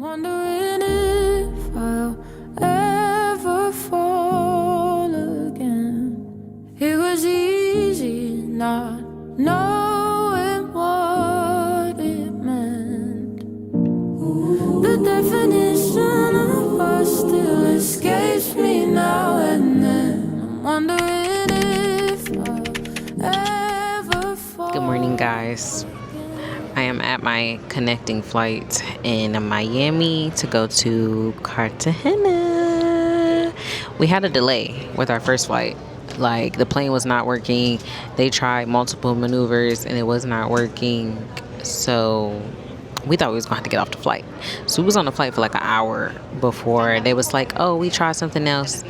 I'm wondering if I'll ever fall again. It was easy not knowing what it meant. The definition of us still escapes me now and then. I'm wondering if I'll ever fall. Good morning, guys. I am at my connecting flight in Miami to go to Cartagena. We had a delay with our first flight. Like, the plane was not working. They tried multiple maneuvers and it was not working. So we thought we was going to have to get off the flight. So we was on the flight for like an hour before they was like, oh, we tried something else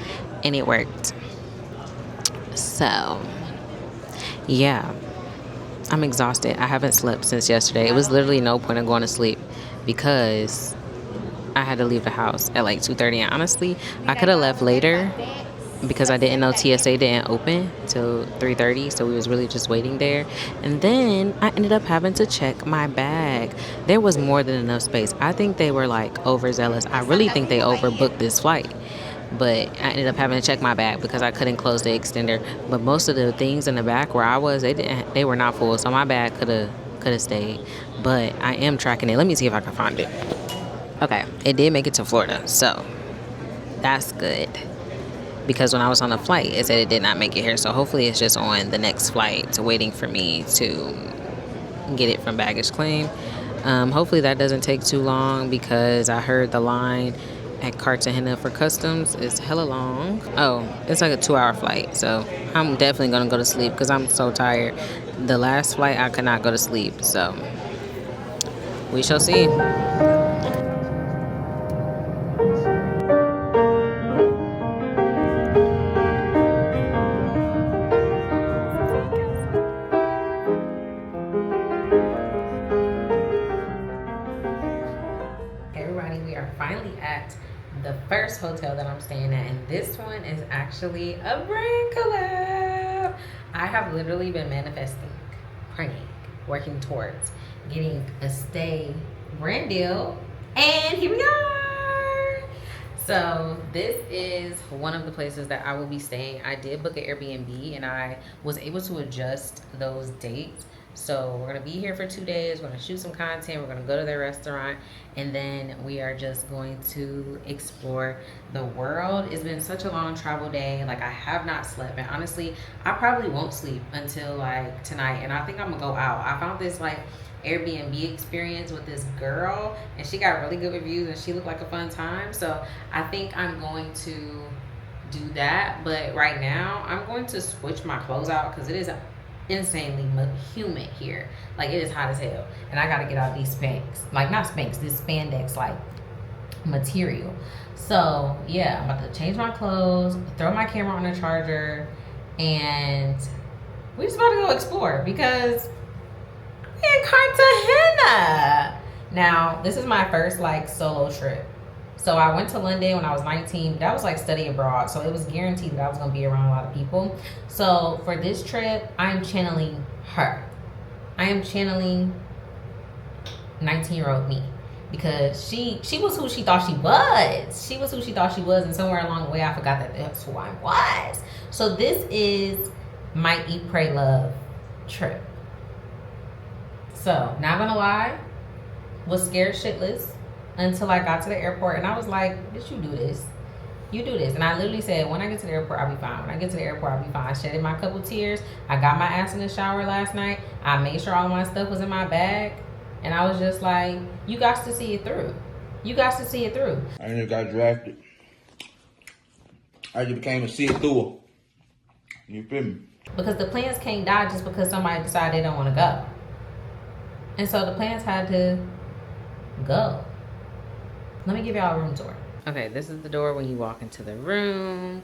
and it worked. So yeah, I'm exhausted. I haven't slept since yesterday. It was literally no point in going to sleep because I had to leave the house at like 2:30. And honestly, I could have left later because I didn't know TSA didn't open till 3:30. So we was really just waiting there. And then I ended up having to check my bag. There was more than enough space. I think they were like overzealous. I really think they overbooked this flight. But I ended up having to check my bag because I couldn't close the extender. But most of the things in the back where I was, they were not full, so my bag could have stayed. But I am tracking it. Let me see if I can find it. Okay, it did make it to Florida, so that's good. Because when I was on the flight, it said it did not make it here. So hopefully it's just on the next flight, waiting for me to get it from baggage claim. Hopefully that doesn't take too long because I heard the line at Cartagena for customs is hella long. Oh, it's like a 2-hour flight, so I'm definitely gonna go to sleep because I'm so tired. The last flight I could not go to sleep, so we shall see. The first hotel that I'm staying at, and this one is actually a brand collab. I have literally been manifesting, praying, working towards getting a stay brand deal, and here we are. So this is one of the places that I will be staying. I did book an Airbnb and I was able to adjust those dates. So we're gonna be here for 2 days. We're gonna shoot some content. We're gonna go to their restaurant, and then we are just going to explore the world. It's been such a long travel day. Like, I have not slept, and honestly, I probably won't sleep until like tonight. And I think I'm gonna go out. I found this like Airbnb experience with this girl, and she got really good reviews, and she looked like a fun time. So I think I'm going to do that. But right now, I'm going to switch my clothes out because it is insanely humid here. Like, it is hot as hell, and I gotta get out these Spanx, like not Spanx, this spandex like material. So yeah, I'm about to change my clothes, throw my camera on the charger, and we just about to go explore because we're in Cartagena. Now, this is my first like solo trip. So I went to London when I was 19. That was like study abroad. So it was guaranteed that I was going to be around a lot of people. So for this trip, I'm channeling her. I am channeling 19-year-old me. Because she was who she thought she was. She was who she thought she was. And somewhere along the way, I forgot that that's who I was. So this is my Eat, Pray, Love trip. So, not going to lie, was scared shitless until I got to the airport, and I was like, bitch, you do this. You do this. And I literally said, when I get to the airport, I'll be fine. When I get to the airport, I'll be fine. I shedded my couple tears. I got my ass in the shower last night. I made sure all of my stuff was in my bag. And I was just like, you got to see it through. You got to see it through. I just got drafted. I just became a see-it-through. You feel me? Because the plans can't die just because somebody decided they don't want to go. And so the plans had to go. Let me give y'all a room tour. Okay, this is the door when you walk into the room.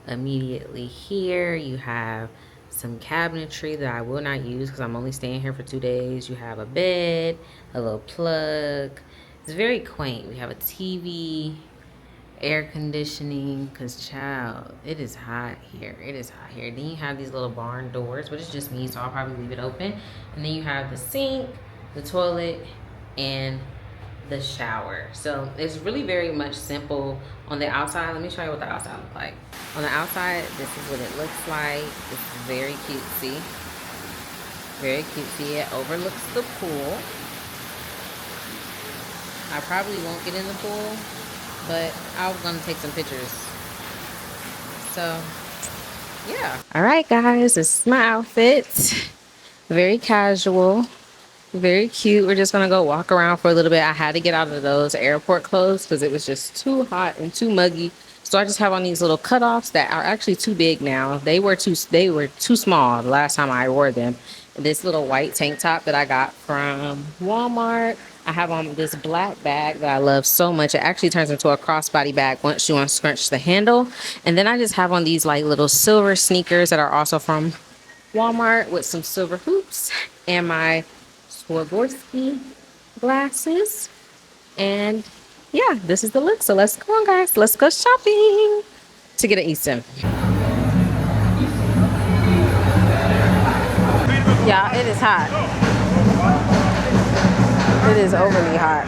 Immediately here, you have some cabinetry that I will not use because I'm only staying here for 2 days. You have a bed, a little plug. It's very quaint. We have a TV, air conditioning, because child, it is hot here. It is hot here. Then you have these little barn doors, but it's just me, so I'll probably leave it open. And then you have the sink, the toilet, and the shower. So it's really very much simple on the outside. Let me show you what the outside looks like. On the outside, this is what it looks like. It's very cutesy. Very cutesy. It overlooks the pool. I probably won't get in the pool, but I'm gonna take some pictures. So yeah. All right, guys, this is my outfit. Very casual, very cute. We're just gonna go walk around for a little bit. I had to get out of those airport clothes because it was just too hot and too muggy. So I just have on these little cutoffs that are actually too big now. They were too small the last time I wore them. This little white tank top that I got from Walmart. I have on this black bag that I love so much. It actually turns into a crossbody bag once you unscrunch the handle. And then I just have on these like little silver sneakers that are also from Walmart with some silver hoops and my Swarovski glasses. And yeah, this is the look. So let's go on, guys. Let's go shopping to get an eSIM. Y'all, it is hot. It is overly hot.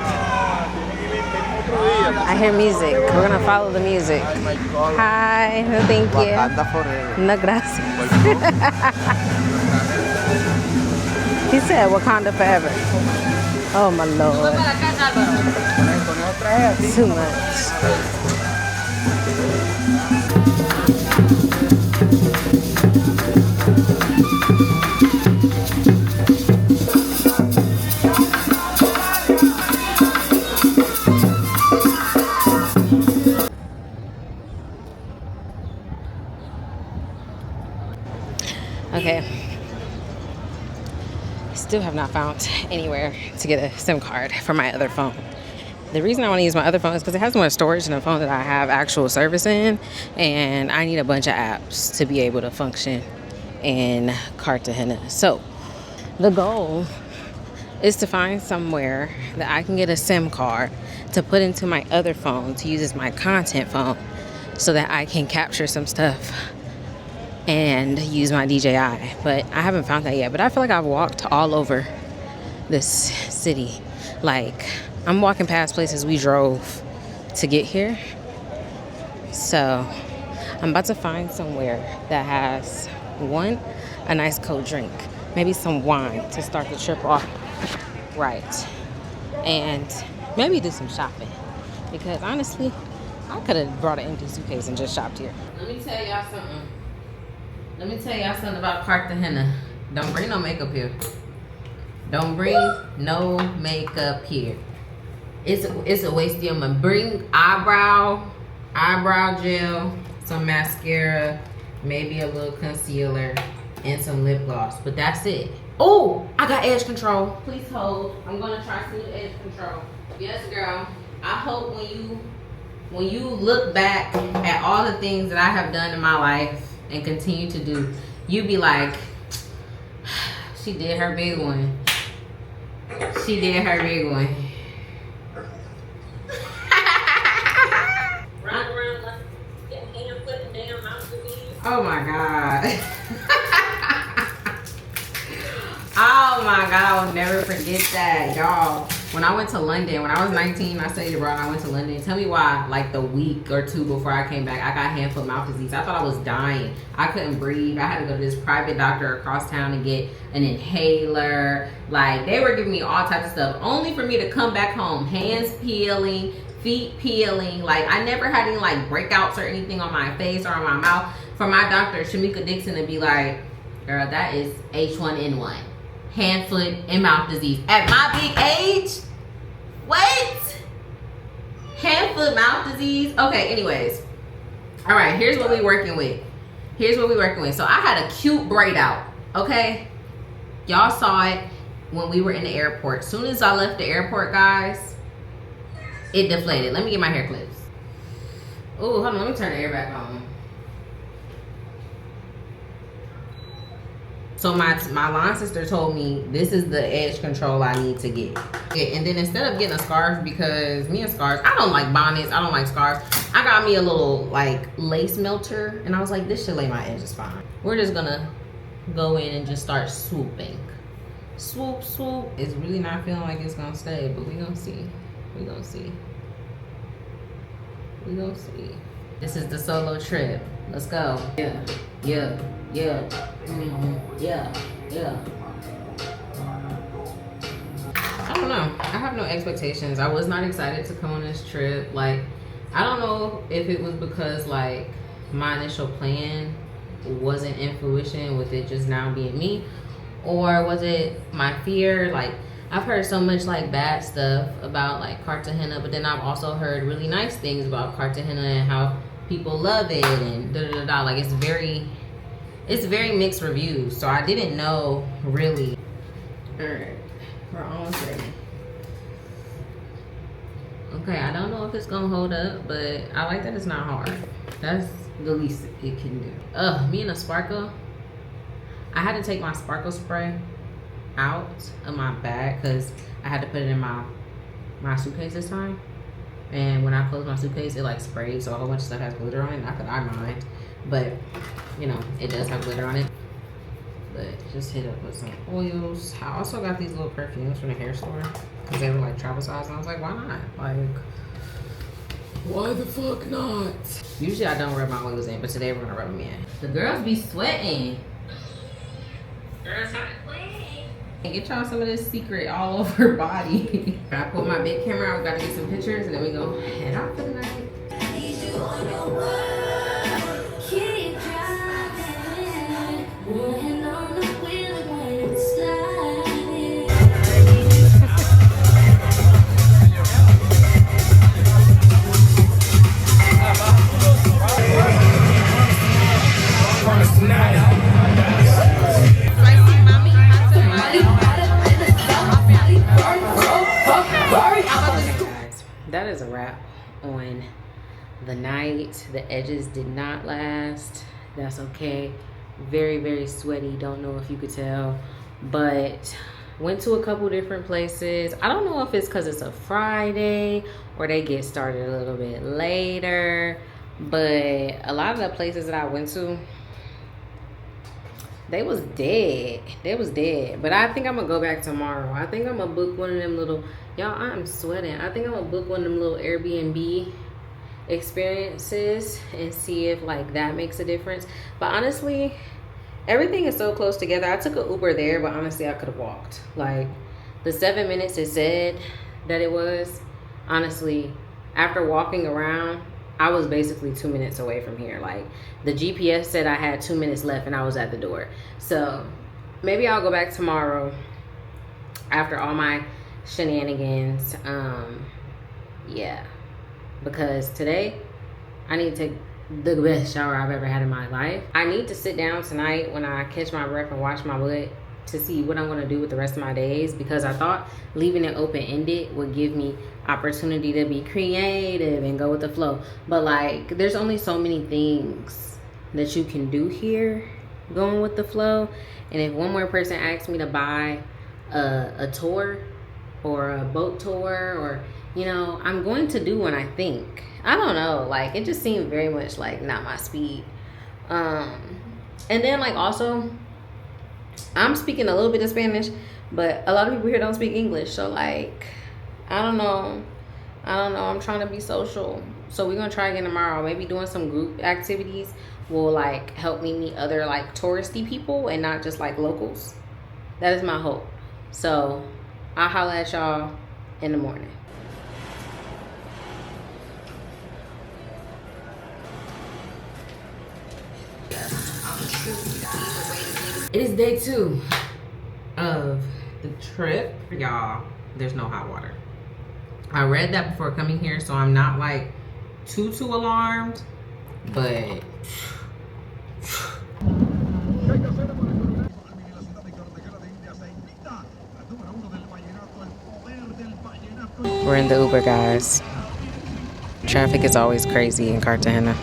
I hear music. We're gonna follow the music. Hi, no thank you. No gracias. He said Wakanda forever. Oh my Lord. Too much. Okay, still have not found anywhere to get a SIM card for my other phone. The reason I want to use my other phone is because it has more storage than the phone that I have actual service in, and I need a bunch of apps to be able to function in Cartagena. So the goal is to find somewhere that I can get a SIM card to put into my other phone to use as my content phone so that I can capture some stuff and use my DJI, but I haven't found that yet. But I feel like I've walked all over this city. Like, I'm walking past places we drove to get here. So I'm about to find somewhere that has, one, a nice cold drink, maybe some wine to start the trip off right, and maybe do some shopping, because honestly, I could have brought an empty suitcase and just shopped here. Let me tell y'all something. Let me tell y'all something about Cartagena. Don't bring no makeup here. Don't bring no makeup here. It's a waste of your money. Bring eyebrow gel, some mascara, maybe a little concealer, and some lip gloss. But that's it. Oh, I got edge control. Please hold. I'm gonna try some new edge control. Yes, girl. I hope when you look back at all the things that I have done in my life and continue to do, you be like, she did her big one. She did her big one. Run around like your hand putting down out the bed. Oh my God. Oh my God, I will never forget that, y'all. When I went to London, when I was 19, I studied abroad, I went to London. Tell me why, like the week or two before I came back, I got hand, foot, mouth disease. I thought I was dying. I couldn't breathe. I had to go to this private doctor across town to get an inhaler. Like, they were giving me all types of stuff, only for me to come back home, hands peeling, feet peeling. Like, I never had any like breakouts or anything on my face or on my mouth. For my doctor, Shamika Dixon, to be like, girl, that is H1N1. Hand, foot, and mouth disease. At my big age? What? Hand, foot, mouth disease? Okay, anyways. All right, here's what we working with. So I had a cute braid out, okay? Y'all saw it when we were in the airport. Soon as I left the airport, guys, it deflated. Let me get my hair clips. Oh, hold on, let me turn the air back on. So my line sister told me this is the edge control I need to get. And then instead of getting a scarf, because me and scarves, I don't like bonnets, I don't like scarves, I got me a little like lace melter, and I was like, this should lay my edges fine. We're just gonna go in and just start swooping. Swoop, swoop. It's really not feeling like it's gonna stay, but we gonna see. We gonna see. We gonna see. This is the solo trip. Let's go. Yeah, yeah, yeah, yeah, yeah. I don't know. I have no expectations. I was not excited to come on this trip. Like, I don't know if it was because like my initial plan wasn't in fruition with it just now being me, or was it my fear? Like, I've heard so much like bad stuff about like Cartagena, but then I've also heard really nice things about Cartagena and how people love it and da da da da. Like, it's very mixed reviews. So I didn't know really. All right, we're almost ready. Okay, I don't know if it's gonna hold up, but I like that it's not hard. That's the least it can do. Me and a sparkle. I had to take my sparkle spray out of my bag because I had to put it in my suitcase this time. And when I closed my suitcase, it like sprayed, so a whole bunch of stuff has glitter on it. Not that I mind, but you know, it does have glitter on it. But just hit up with some oils. I also got these little perfumes from the hair store because they were like travel size, and I was like, why not? Like, why the fuck not? Usually I don't rub my oils in, but today we're gonna rub them in. The girls be sweating. Girls not sweating. And get y'all some of this secret all over her body. I put my big camera out, we gotta get some pictures, and then we go head out for the night. That is a wrap on the night. The edges did not last. That's okay. Very, very sweaty. Don't know if you could tell, but went to a couple different places. I don't know if it's because it's a Friday or they get started a little bit later, but a lot of the places that I went to, they was dead. They was dead. But I think I'm gonna go back tomorrow. I think I'm gonna book one of them little, y'all, I'm sweating. I think I'm gonna book one of them little Airbnb experiences and see if like that makes a difference. But honestly, everything is so close together. I took an Uber there, but honestly I could have walked. Like, the 7 minutes it said that it was, honestly, after walking around, I was basically 2 minutes away from here. Like, the GPS said I had 2 minutes left and I was at the door. So maybe I'll go back tomorrow after all my shenanigans. Yeah, because today I need to take the best shower I've ever had in my life. I need to sit down tonight when I catch my breath and wash my butt to see what I'm going to do with the rest of my days, because I thought leaving it open-ended would give me opportunity to be creative and go with the flow. But like, there's only so many things that you can do here going with the flow. And if one more person asks me to buy a tour or a boat tour, or, you know, I'm going to do one, I think. I don't know, like, it just seemed very much like not my speed. And then like, also, I'm speaking a little bit of Spanish, but a lot of people here don't speak English. So like, I don't know. I'm trying to be social. So we're gonna try again tomorrow. Maybe doing some group activities will like help me meet other like touristy people and not just like locals. That is my hope. So I'll holler at y'all in the morning. It is day 2 of the trip. Y'all, there's no hot water. I read that before coming here, so I'm not like too alarmed, but we're in the Uber, guys. Traffic is always crazy in Cartagena.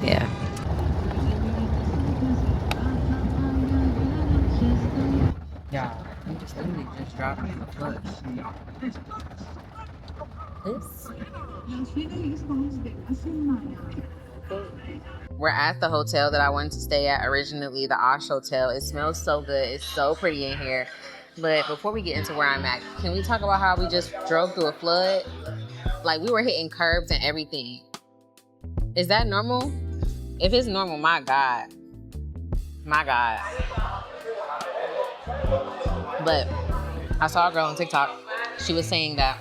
Yeah. Yeah, I'm just literally just dropping the foot. We're at the hotel that I wanted to stay at originally, the Osh Hotel. It smells so good. It's so pretty in here. But before we get into where I'm at, can we talk about how we just drove through a flood? Like, we were hitting curbs and everything. Is that normal? If it's normal, my God. My God. But I saw a girl on TikTok. She was saying that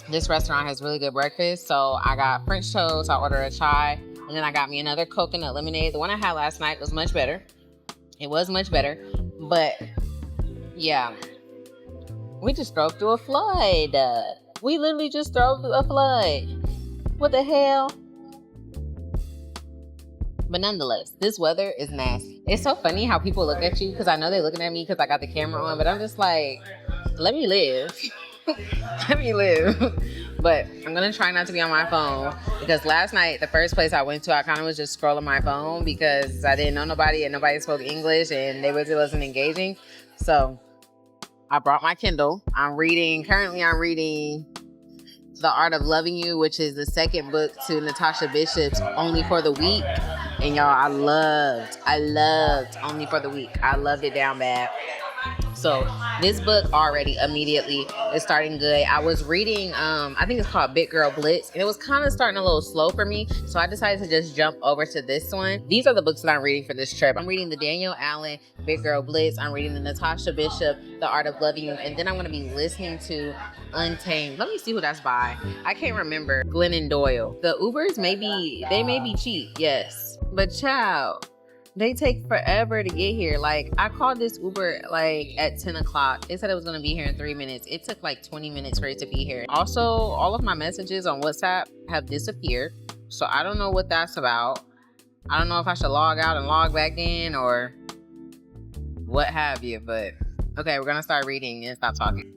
this restaurant has really good breakfast. So I got French toast, I ordered a chai, and then I got me another coconut lemonade. The one I had last night was much better. It was much better. But yeah, we just drove through a flood. We literally just drove through a flood. What the hell? But nonetheless, this weather is nasty. It's so funny how people look at you, because I know they're looking at me because I got the camera on, but I'm just like, let me live. Let me live. But I'm going to try not to be on my phone, because last night, the first place I went to, I kind of was just scrolling my phone because I didn't know nobody and nobody spoke English and they really wasn't engaging. So I brought my Kindle. Currently I'm reading The Art of Loving You, which is the second book to Natasha Bishop's Only for the Weak. And y'all, I loved Only for the Weak. I loved it down bad. So this book already immediately is starting good. I was reading, I think it's called Big Girl Blitz, and it was kind of starting a little slow for me. So I decided to just jump over to this one. These are the books that I'm reading for this trip. I'm reading the Daniel Allen Big Girl Blitz. I'm reading the Natasha Bishop The Art of Loving You, and then I'm going to be listening to Untamed. Let me see who that's by. I can't remember. Glennon Doyle. The Ubers may be cheap, yes, but child, they take forever to get here. Like, I called this Uber like at 10 o'clock. It said it was going to be here in 3 minutes. It took like 20 minutes for it to be here. Also, all of my messages on WhatsApp have disappeared. So I don't know what that's about. I don't know if I should log out and log back in or what have you. But okay, we're going to start reading and stop talking.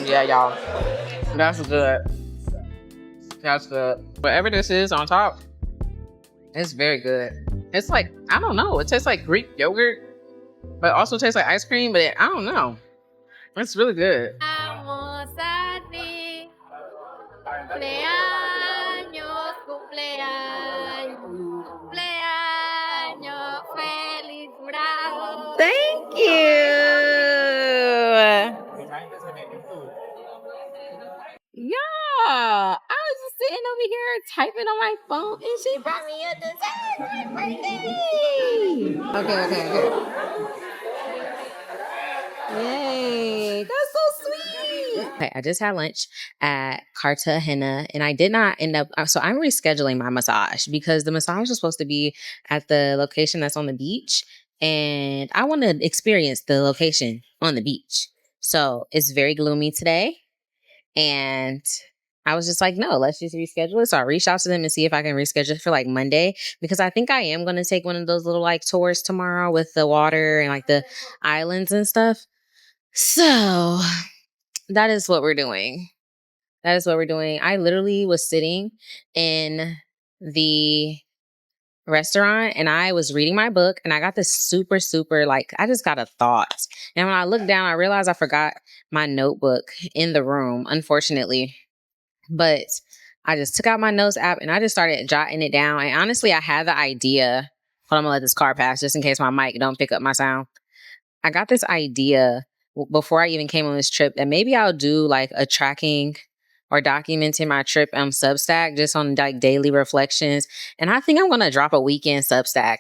Yeah, y'all. That's good. That's good. Whatever this is on top, it's very good. It's like, I don't know. It tastes like Greek yogurt, but it also tastes like ice cream, but I don't know. It's really good. Thank you. Yeah, I was just sitting over here typing on my phone, and she brought me a dessert for my birthday. Okay. Yay, that's so sweet. Okay, I just had lunch at Carta Ajena, and I did not end up, so I'm rescheduling my massage because the massage was supposed to be at the location that's on the beach, and I want to experience the location on the beach. So it's very gloomy today. And I was just like, no, let's just reschedule it. So I reached out to them and see if I can reschedule it for like Monday, because I think I am going to take one of those little like tours tomorrow with the water and like the islands and stuff. So that is what we're doing. I literally was sitting in the restaurant and I was reading my book, and I got this super, like, I just got a thought. And when I looked down, I realized I forgot my notebook in the room, unfortunately. But I just took out my notes app and I just started jotting it down. And honestly, I had the idea. Hold on, I'm gonna let this car pass just in case my mic don't pick up my sound. I got this idea before I even came on this trip that maybe I'll do like a tracking or documenting my trip on Substack, just on like daily reflections. And I think I'm gonna drop a weekend Substack.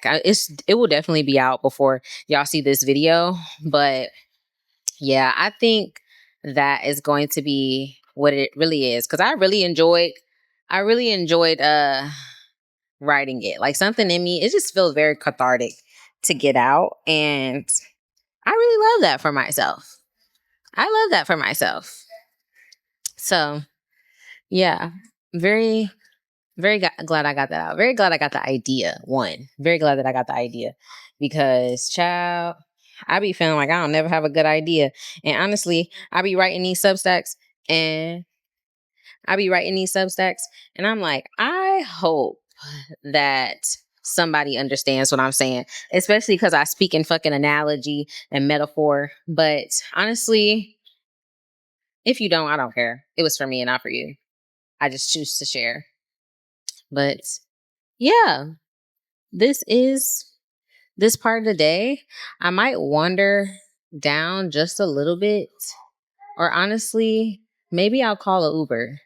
It will definitely be out before y'all see this video. But yeah, I think that is going to be what it really is, because I really enjoyed writing it. Like, something in me, it just feels very cathartic to get out, and I really love that for myself. So yeah, very glad I got that out. Very glad I got the idea. Very glad that I got the idea, because child, I be feeling like I don't never have a good idea. And honestly, I be writing these Substacks and I'm like, I hope that somebody understands what I'm saying, especially because I speak in fucking analogy and metaphor. But honestly, if you don't, I don't care. It was for me and not for you. I just choose to share. But yeah, this is this part of the day. I might wander down just a little bit, or honestly, maybe I'll call an Uber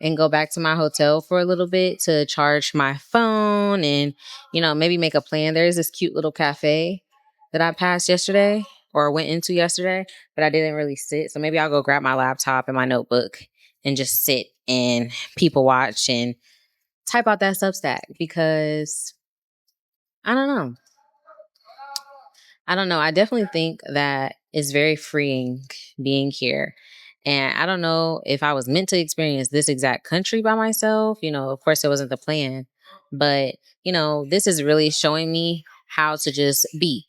and go back to my hotel for a little bit to charge my phone and, maybe make a plan. There's this cute little cafe that I passed yesterday or went into yesterday, but I didn't really sit. So maybe I'll go grab my laptop and my notebook and just sit and people watch and type out that Substack because I don't know. I definitely think that it's very freeing being here. And I don't know if I was meant to experience this exact country by myself. Of course, it wasn't the plan. But, this is really showing me how to just be,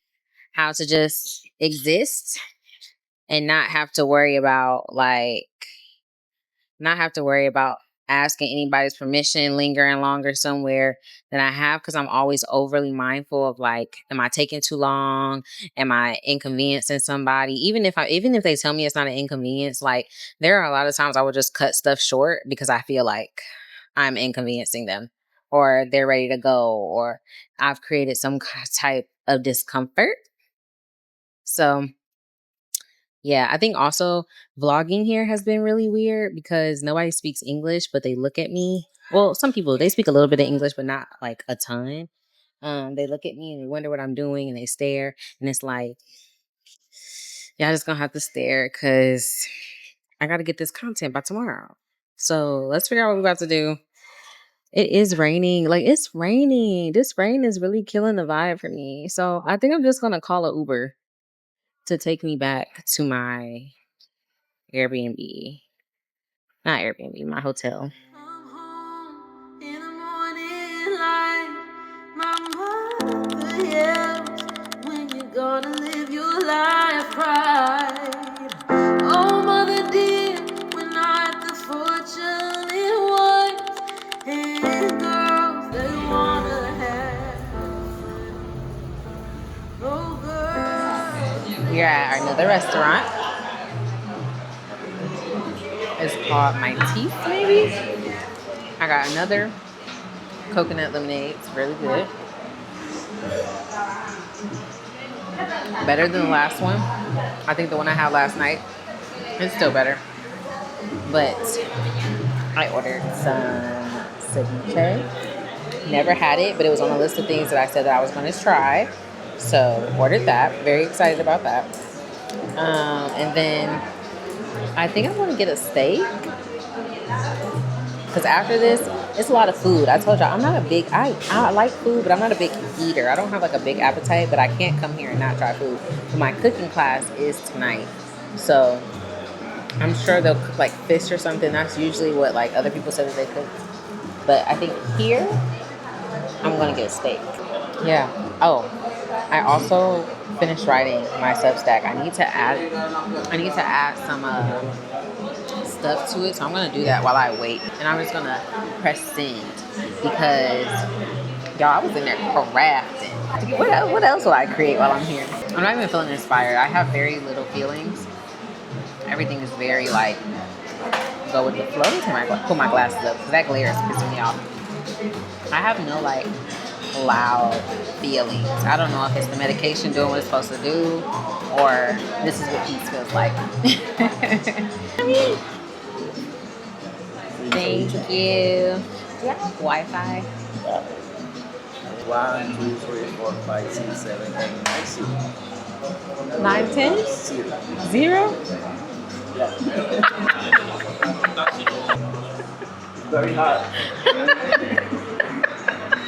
how to just exist and not have to worry about asking anybody's permission, lingering longer somewhere than I have, because I'm always overly mindful of am I taking too long? Am I inconveniencing somebody? Even if they tell me it's not an inconvenience, there are a lot of times I would just cut stuff short because I feel like I'm inconveniencing them, or they're ready to go, or I've created some type of discomfort. So yeah, I think also vlogging here has been really weird because nobody speaks English, but they look at me. Well, some people, they speak a little bit of English, but not a ton. They look at me and they wonder what I'm doing and they stare. And it's like, y'all just gonna have to stare because I got to get this content by tomorrow. So let's figure out what we're about to do. It is raining. It's raining. This rain is really killing the vibe for me. So I think I'm just going to call an Uber to take me back to my Airbnb. Not Airbnb, my hotel. I'm home in the morning light. My mother yells, when you gonna live your life right? Oh, mother dear, we're not the fortunate ones. And girls, they wanna have. Oh, girl. We're at another restaurant. It's called Matiz, maybe? I got another coconut lemonade. It's really good. Better than the last one. I think the one I had last night is still better. But I ordered some ceviche. Never had it, but it was on the list of things that I said that I was going to try. So ordered that. Very excited about that. And then I think I'm going to get a steak. Because after this, it's a lot of food. I told y'all, I'm not a big, I like food, but I'm not a big eater. I don't have a big appetite, but I can't come here and not try food. But my cooking class is tonight. So I'm sure they'll cook fish or something. That's usually what other people say that they cook. But I think here, I'm going to get a steak. Yeah. Oh, I also finished writing my Substack. I need to add some stuff to it, so I'm gonna do that while I wait. And I'm just gonna press send because y'all, I was in there crafting. What else will I create while I'm here? I'm not even feeling inspired. I have very little feelings. Everything is very go with the flow. Let me put my glasses up because that glare is pissing me off. I have no loud feelings. I don't know if it's the medication doing what it's supposed to do or this is what peace feels like. Thank you. Do you have Wi-Fi? 1, 2, 3, 4, 5, 6, 7, 8, 9, 0. 9, 10? 0? Very hot.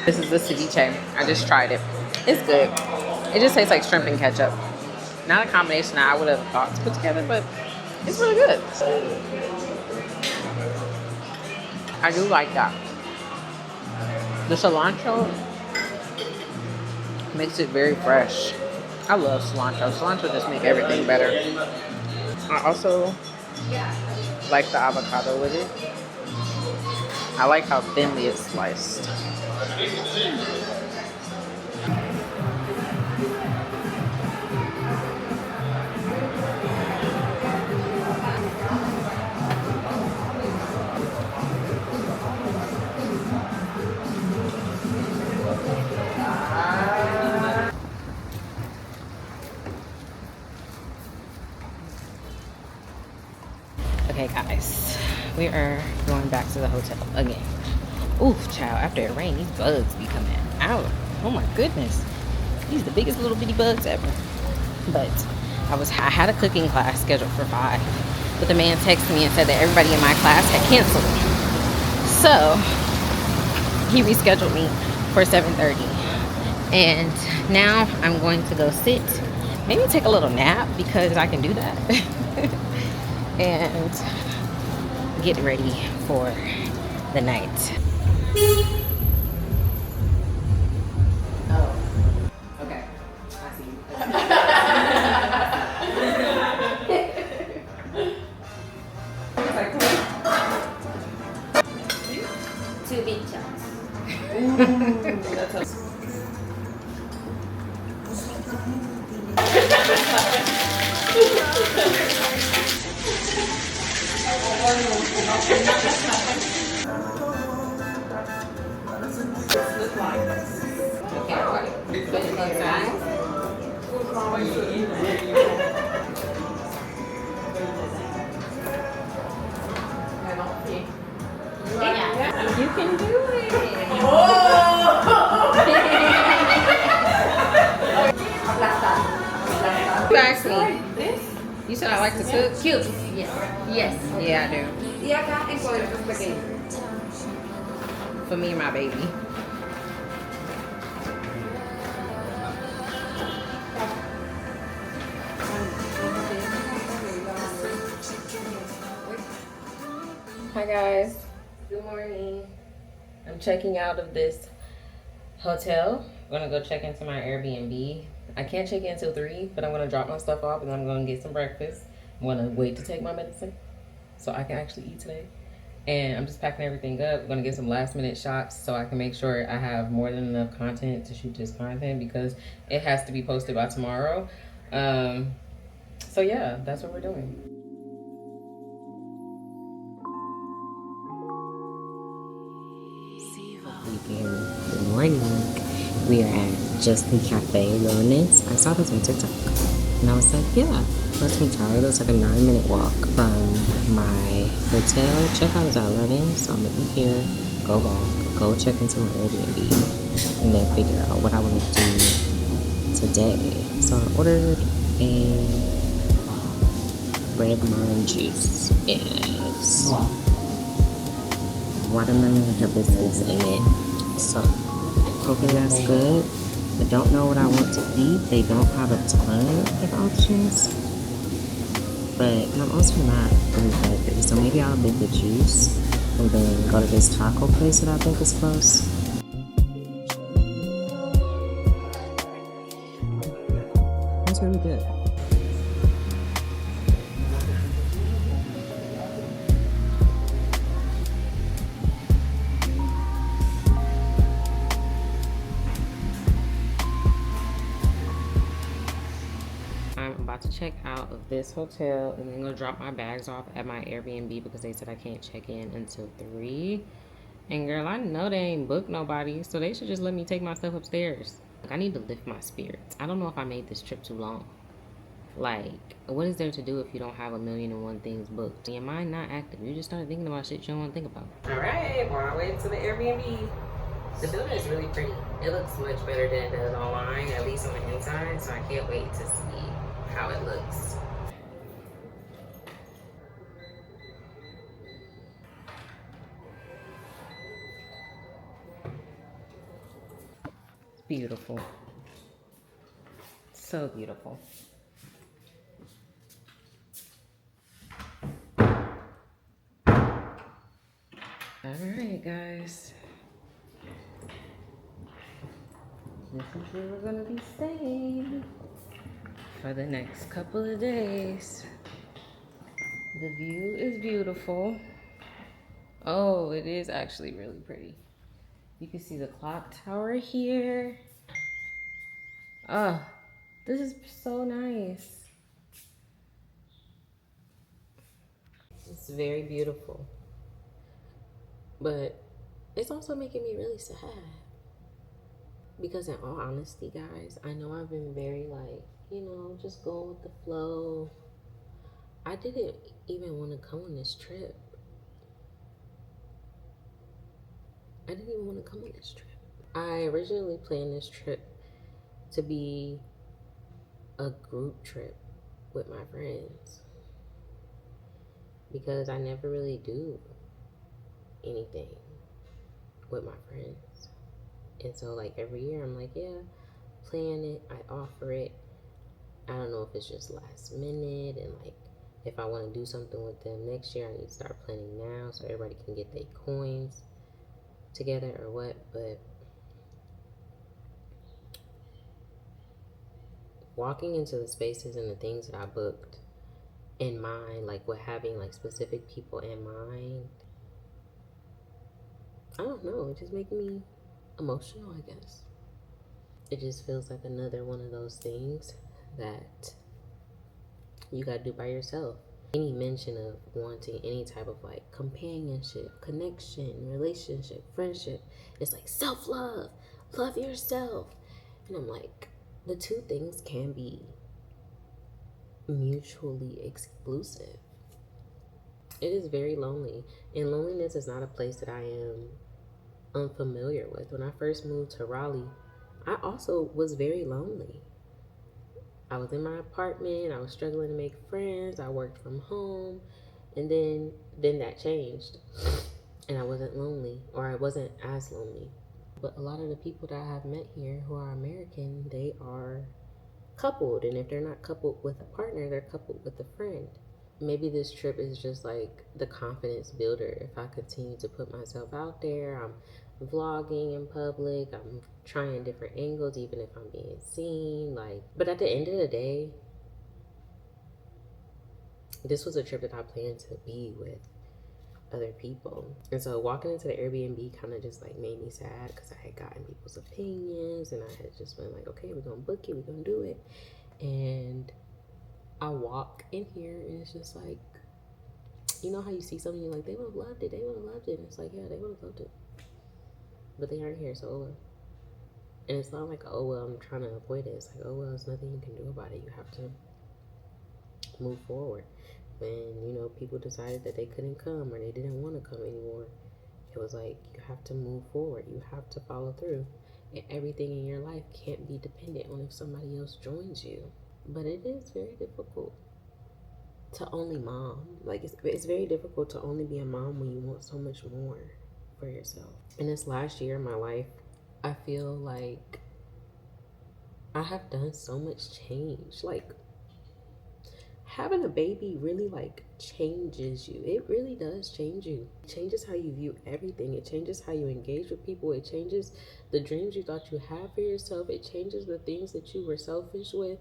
This is the ceviche. I just tried it. It's good. It just tastes like shrimp and ketchup. Not a combination that I would have thought to put together, but it's really good. I do like that. The cilantro makes it very fresh. I love cilantro. Cilantro just makes everything better. I also like the avocado with it. I like how thinly it's sliced. Okay, guys, we are going back to the hotel again. Oof, child, after it rained, these bugs be coming out. Oh my goodness. These are the biggest little bitty bugs ever. But I had a cooking class scheduled for 5, but the man texted me and said that everybody in my class had canceled. So he rescheduled me for 7:30. And now I'm going to go sit, maybe take a little nap because I can do that. And get ready for the night. Oh, okay. I see. Two big chops. Ooh, that's a you can do it. You asked me. You said I like to cook? Cute. Yes. Yes. Yeah, I do. For me and my baby. Hi guys. Good morning. I'm checking out of this hotel. I'm gonna go check into my Airbnb. I can't check in until 3, but I'm gonna drop my stuff off and I'm gonna get some breakfast. I'm gonna wait to take my medicine so I can actually eat today. And I'm just packing everything up. I'm gonna get some last minute shots so I can make sure I have more than enough content to shoot this content because it has to be posted by tomorrow. So yeah, that's what we're doing. Good morning. We are at Just the Cafe Wellness. I saw this on TikTok and I was like, yeah, let's meet Tyler. It's like a 9-minute walk from my hotel. Checkout is at 11, so I'm gonna be here, go walk, go check into my Airbnb, and then figure out what I want to do today. So I ordered a red lime juice and watermelon hibiscus in it. So hopefully that's good. I don't know what I want to eat. They don't have a ton of options, but I'm also not really hungry. So maybe I'll get the juice and then go to this taco place that I think is close. That's really good. I'm about to check out of this hotel and then go drop my bags off at my Airbnb because they said I can't check in until 3. And girl, I know they ain't booked nobody, so they should just let me take my stuff upstairs. Like, I need to lift my spirits. I don't know if I made this trip too long. Like, what is there to do if you don't have 1,000,001 things booked? Your mind not active. You just started thinking about shit you don't want to think about. All right, we're on our way to the Airbnb. The building is really pretty. It looks much better than it does online, at least on the inside, so I can't wait to see how it looks. It's beautiful. So beautiful. Alright guys. This is where we're gonna be staying for the next couple of days. The view is beautiful. Oh, it is actually really pretty. You can see the clock tower here. Oh, this is so nice. It's very beautiful. But it's also making me really sad. Because in all honesty, guys, I know I've been very like, just going with the flow. I didn't even want to come on this trip. I didn't even want to come on this trip. I originally planned this trip to be a group trip with my friends because I never really do anything with my friends. And so like every year I'm like, yeah, plan it, I offer it. I don't know if it's just last minute and like if I want to do something with them next year, I need to start planning now so everybody can get their coins together or what. But walking into the spaces and the things that I booked in mind, like with having like specific people in mind, I don't know, it just makes me emotional, I guess. It just feels like another one of those things that you gotta do by yourself. Any mention of wanting any type of like companionship, connection, relationship, friendship, it's like self-love, love yourself. And I'm like, the two things can be mutually exclusive. It is very lonely, and loneliness is not a place that I am unfamiliar with. When I first moved to Raleigh, I also was very lonely. I was in my apartment, I was struggling to make friends, I worked from home, and then that changed. And I wasn't lonely, or I wasn't as lonely. But a lot of the people that I have met here who are American, they are coupled, and if they're not coupled with a partner, they're coupled with a friend. Maybe this trip is just like the confidence builder. If I continue to put myself out there, I'm vlogging in public, I'm trying different angles, even if I'm being seen. Like, but at the end of the day, this was a trip that I planned to be with other people. And so walking into the Airbnb kind of just like made me sad because I had gotten people's opinions and I had just been like, okay, we're gonna book it, we're gonna do it. And I walk in here and it's just like, you know how you see something, you're like, they would have loved it, they would have loved it. And it's like, yeah, they would have loved it. But they aren't here, so oh well. And it's not like, oh well, I'm trying to avoid it. It's like, oh well, there's nothing you can do about it. You have to move forward. When, you know, people decided that they couldn't come or they didn't want to come anymore, it was like, you have to move forward. You have to follow through. And everything in your life can't be dependent on if somebody else joins you. But it is very difficult to only mom. Like, it's very difficult to only be a mom when you want so much more for yourself. In this last year of my life, I feel like I have done so much change. Like, having a baby really like changes you. It really does change you. It changes how you view everything. It changes how you engage with people. It changes the dreams you thought you had for yourself. It changes the things that you were selfish with.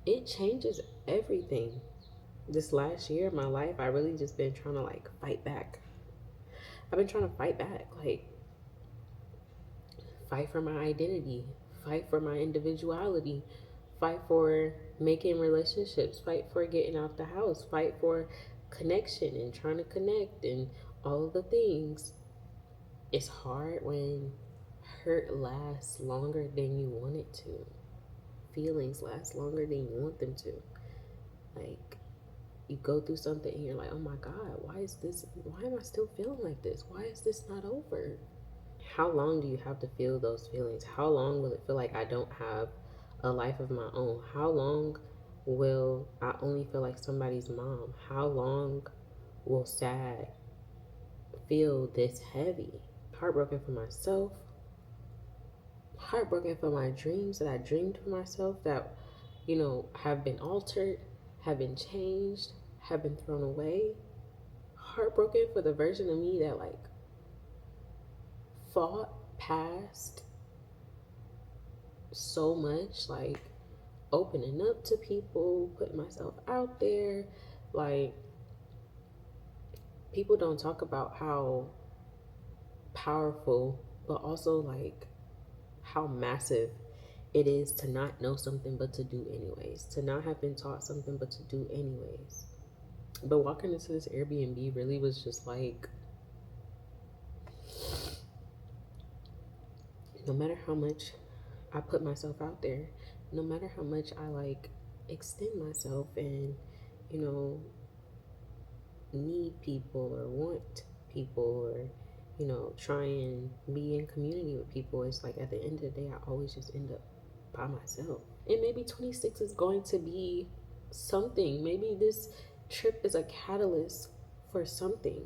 It changes everything. This last year of my life, I really just been trying to like fight back. I've been trying to fight back, like fight for my identity, fight for my individuality, fight for making relationships, fight for getting out the house, fight for connection and trying to connect and all of the things. It's hard when hurt lasts longer than you want it to. Feelings last longer than you want them to. Like, you go through something and you're like, oh my God, why am I still feeling like this? Why is this not over? How long do you have to feel those feelings? How long will it feel like I don't have a life of my own? How long will I only feel like somebody's mom? How long will sad feel this heavy? Heartbroken for myself. Heartbroken for my dreams that I dreamed for myself that, you know, have been altered, have been changed, have been thrown away. Heartbroken for the version of me that like fought past so much, like opening up to people, putting myself out there. Like, people don't talk about how powerful, but also like how massive it is to not know something but to do anyways, to not have been taught something but to do anyways. But walking into this Airbnb really was just like, no matter how much I put myself out there, no matter how much I like extend myself and, you know, need people or want people or, you know, try and be in community with people. It's like at the end of the day, I always just end up by myself. And maybe 26 is going to be something. Maybe this trip is a catalyst for something.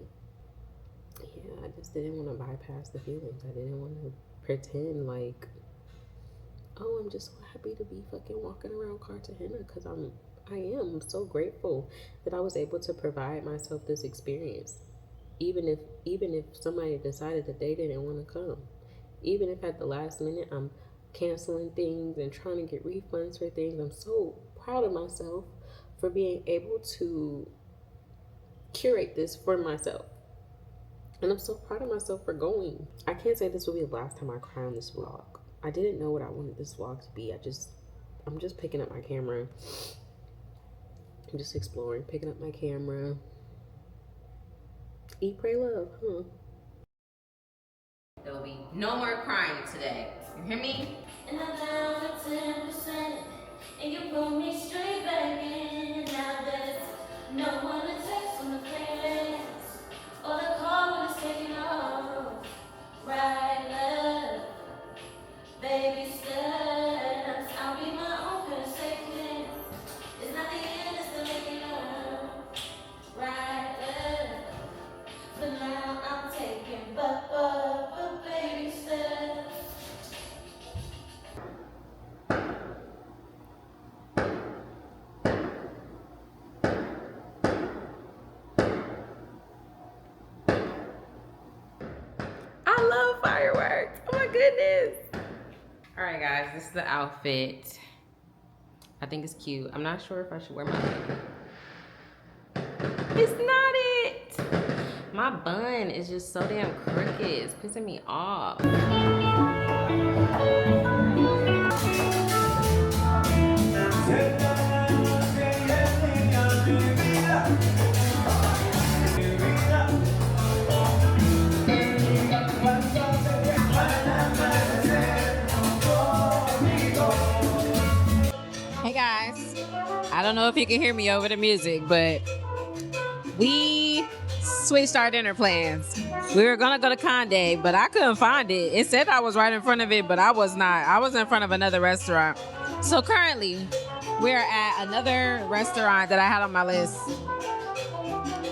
Yeah, I just didn't want to bypass the feelings. I didn't want to pretend like, oh, I'm just so happy to be fucking walking around Cartagena, because I am so grateful that I was able to provide myself this experience. Even if somebody decided that they didn't want to come, even if at the last minute I'm canceling things and trying to get refunds for things, I'm so proud of myself for being able to curate this for myself. And I'm so proud of myself for going. I can't say this will be the last time I cry on this vlog. I didn't know what I wanted this vlog to be. I'm just picking up my camera. I'm just exploring, picking up my camera. Eat, pray, love, huh? There'll be no more crying today. You hear me? And I'm down for 10%, and you pull me straight back in. Now there's no one to text on the plans, or the call when it's taking off. Right, love, baby steps. I'll be my own consecutives. It's not the end, it's the making up. Right, love, but now I'm taking but baby steps. I love fireworks. Oh my goodness. All right, guys, this is the outfit. I think it's cute. I'm not sure if I should wear my makeup. It's not it. My bun is just so damn crooked. It's pissing me off. Hey guys, I don't know if you can hear me over the music, but we switched our dinner plans. We were gonna go to Conde, but I couldn't find it. It said I was right in front of it, but I was not. I was in front of another restaurant. So currently, we're at another restaurant that I had on my list.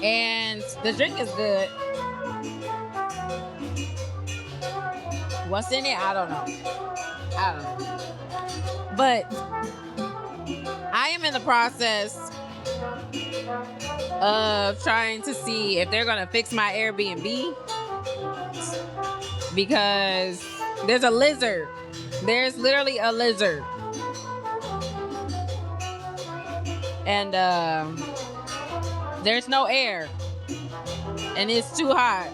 And the drink is good. What's in it? I don't know. But I am in the process of trying to see if they're gonna fix my Airbnb, because there's a lizard. There's literally a lizard. And there's no air. And it's too hot.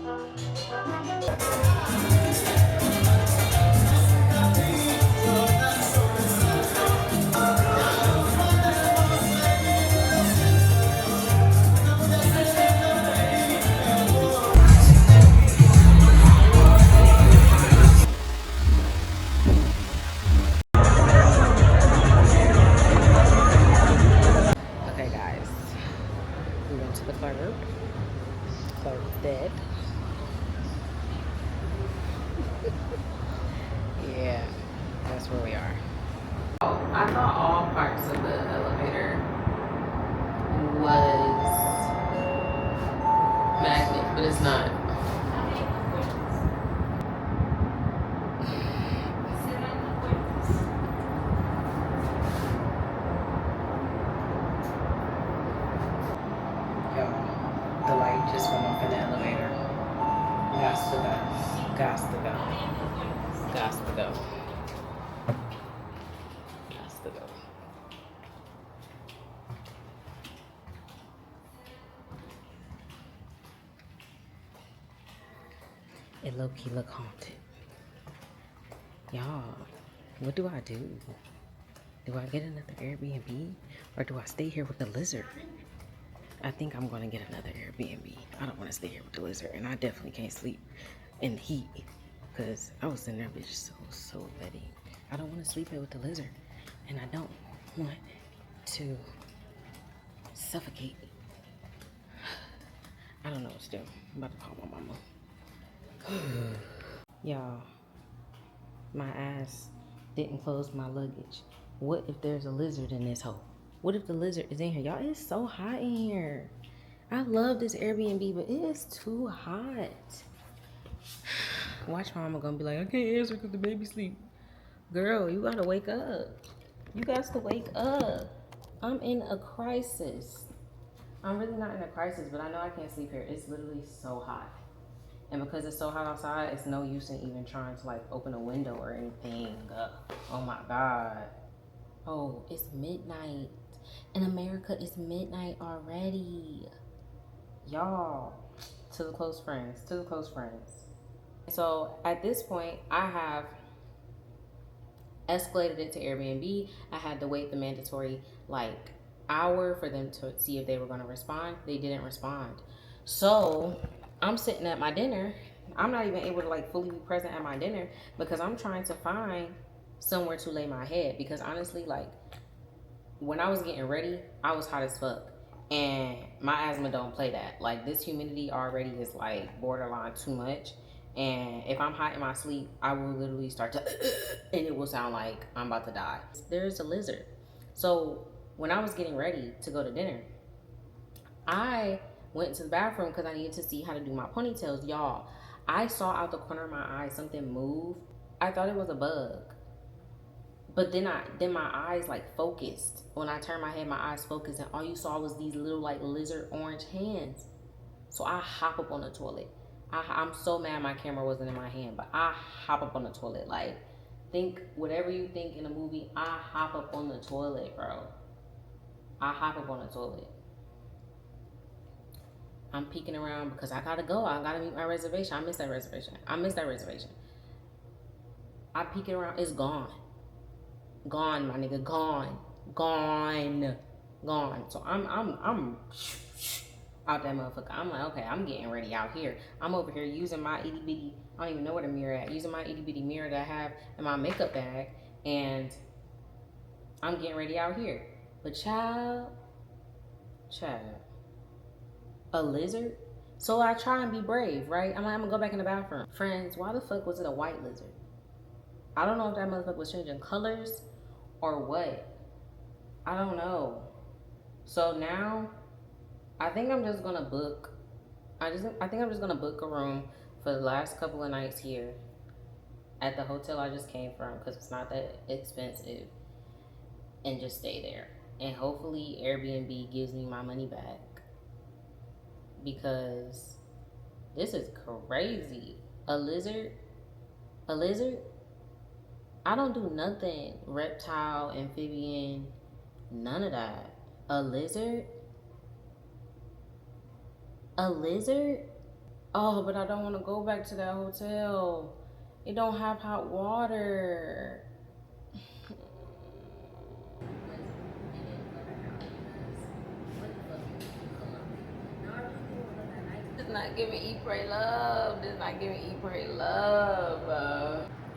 Okay, guys. We went to the club. Club dead. Yeah, that's where we are. Oh, I thought all parts of the elevator was magnet, but it's not. The light just went off in the elevator. Gots to go. Gots to go. Gots to go. Gots to go. It low-key look haunted. Y'all, what do I do? Do I get another Airbnb? Or do I stay here with the lizard? I think I'm gonna get another Airbnb. I don't wanna stay here with the lizard, and I definitely can't sleep in the heat, because I was in there bitch so sweaty. I don't wanna sleep here with the lizard, and I don't want to suffocate. I don't know still. I'm about to call my mama. Y'all, my ass didn't close my luggage. What if there's a lizard in this hole? What if the lizard is in here? Y'all, it's so hot in here. I love this Airbnb, but it is too hot. Watch my mama gonna be like, I can't answer because the baby sleep. Girl, you gotta wake up. You got to wake up. I'm in a crisis. I'm really not in a crisis, but I know I can't sleep here. It's literally so hot. And because it's so hot outside, it's no use in even trying to like open a window or anything. Oh my God. Oh, it's midnight. In America, it's midnight already. Y'all, to the close friends, to the close friends. So at this point, I have escalated it to Airbnb. I had to wait the mandatory like hour for them to see if they were going to respond. They didn't respond. So I'm sitting at my dinner. I'm not even able to like fully be present at my dinner because I'm trying to find somewhere to lay my head, because honestly, like when I was getting ready, I was hot as fuck, and my asthma don't play that. Like this humidity already is like borderline too much, and if I'm hot in my sleep, I will literally start to and it will sound like I'm about to die. There's a lizard. So when I was getting ready to go to dinner, I went to the bathroom because I needed to see how to do my ponytails. Y'all, I saw out the corner of my eye something move. I thought it was a bug. But then my eyes like focused. When I turned my head, my eyes focused, and all you saw was these little like lizard orange hands. So I hop up on the toilet. I'm so mad my camera wasn't in my hand, but I hop up on the toilet. Like, think whatever you think in a movie, I hop up on the toilet, bro. I hop up on the toilet. I'm peeking around because I gotta go. I gotta meet my reservation. I missed that reservation. I peek around, it's gone. Gone, my nigga, gone. So I'm out that motherfucker. I'm like, okay, I'm getting ready out here. I'm over here using my itty bitty, I don't even know where the mirror at, using my itty bitty mirror that I have in my makeup bag, and I'm getting ready out here. But child, a lizard? So I try and be brave, right? I'm gonna go back in the bathroom. Friends, why the fuck was it a white lizard? I don't know if that motherfucker was changing colors or what. I don't know. So now, I think I'm just gonna book. I think I'm just gonna book a room for the last couple of nights here at the hotel I just came from, because it's not that expensive, and just stay there. And hopefully Airbnb gives me my money back, because this is crazy. A lizard? I don't do nothing reptile, amphibian, none of that. A lizard? Oh, but I don't want to go back to that hotel. It don't have hot water. This is not giving eat, pray, love.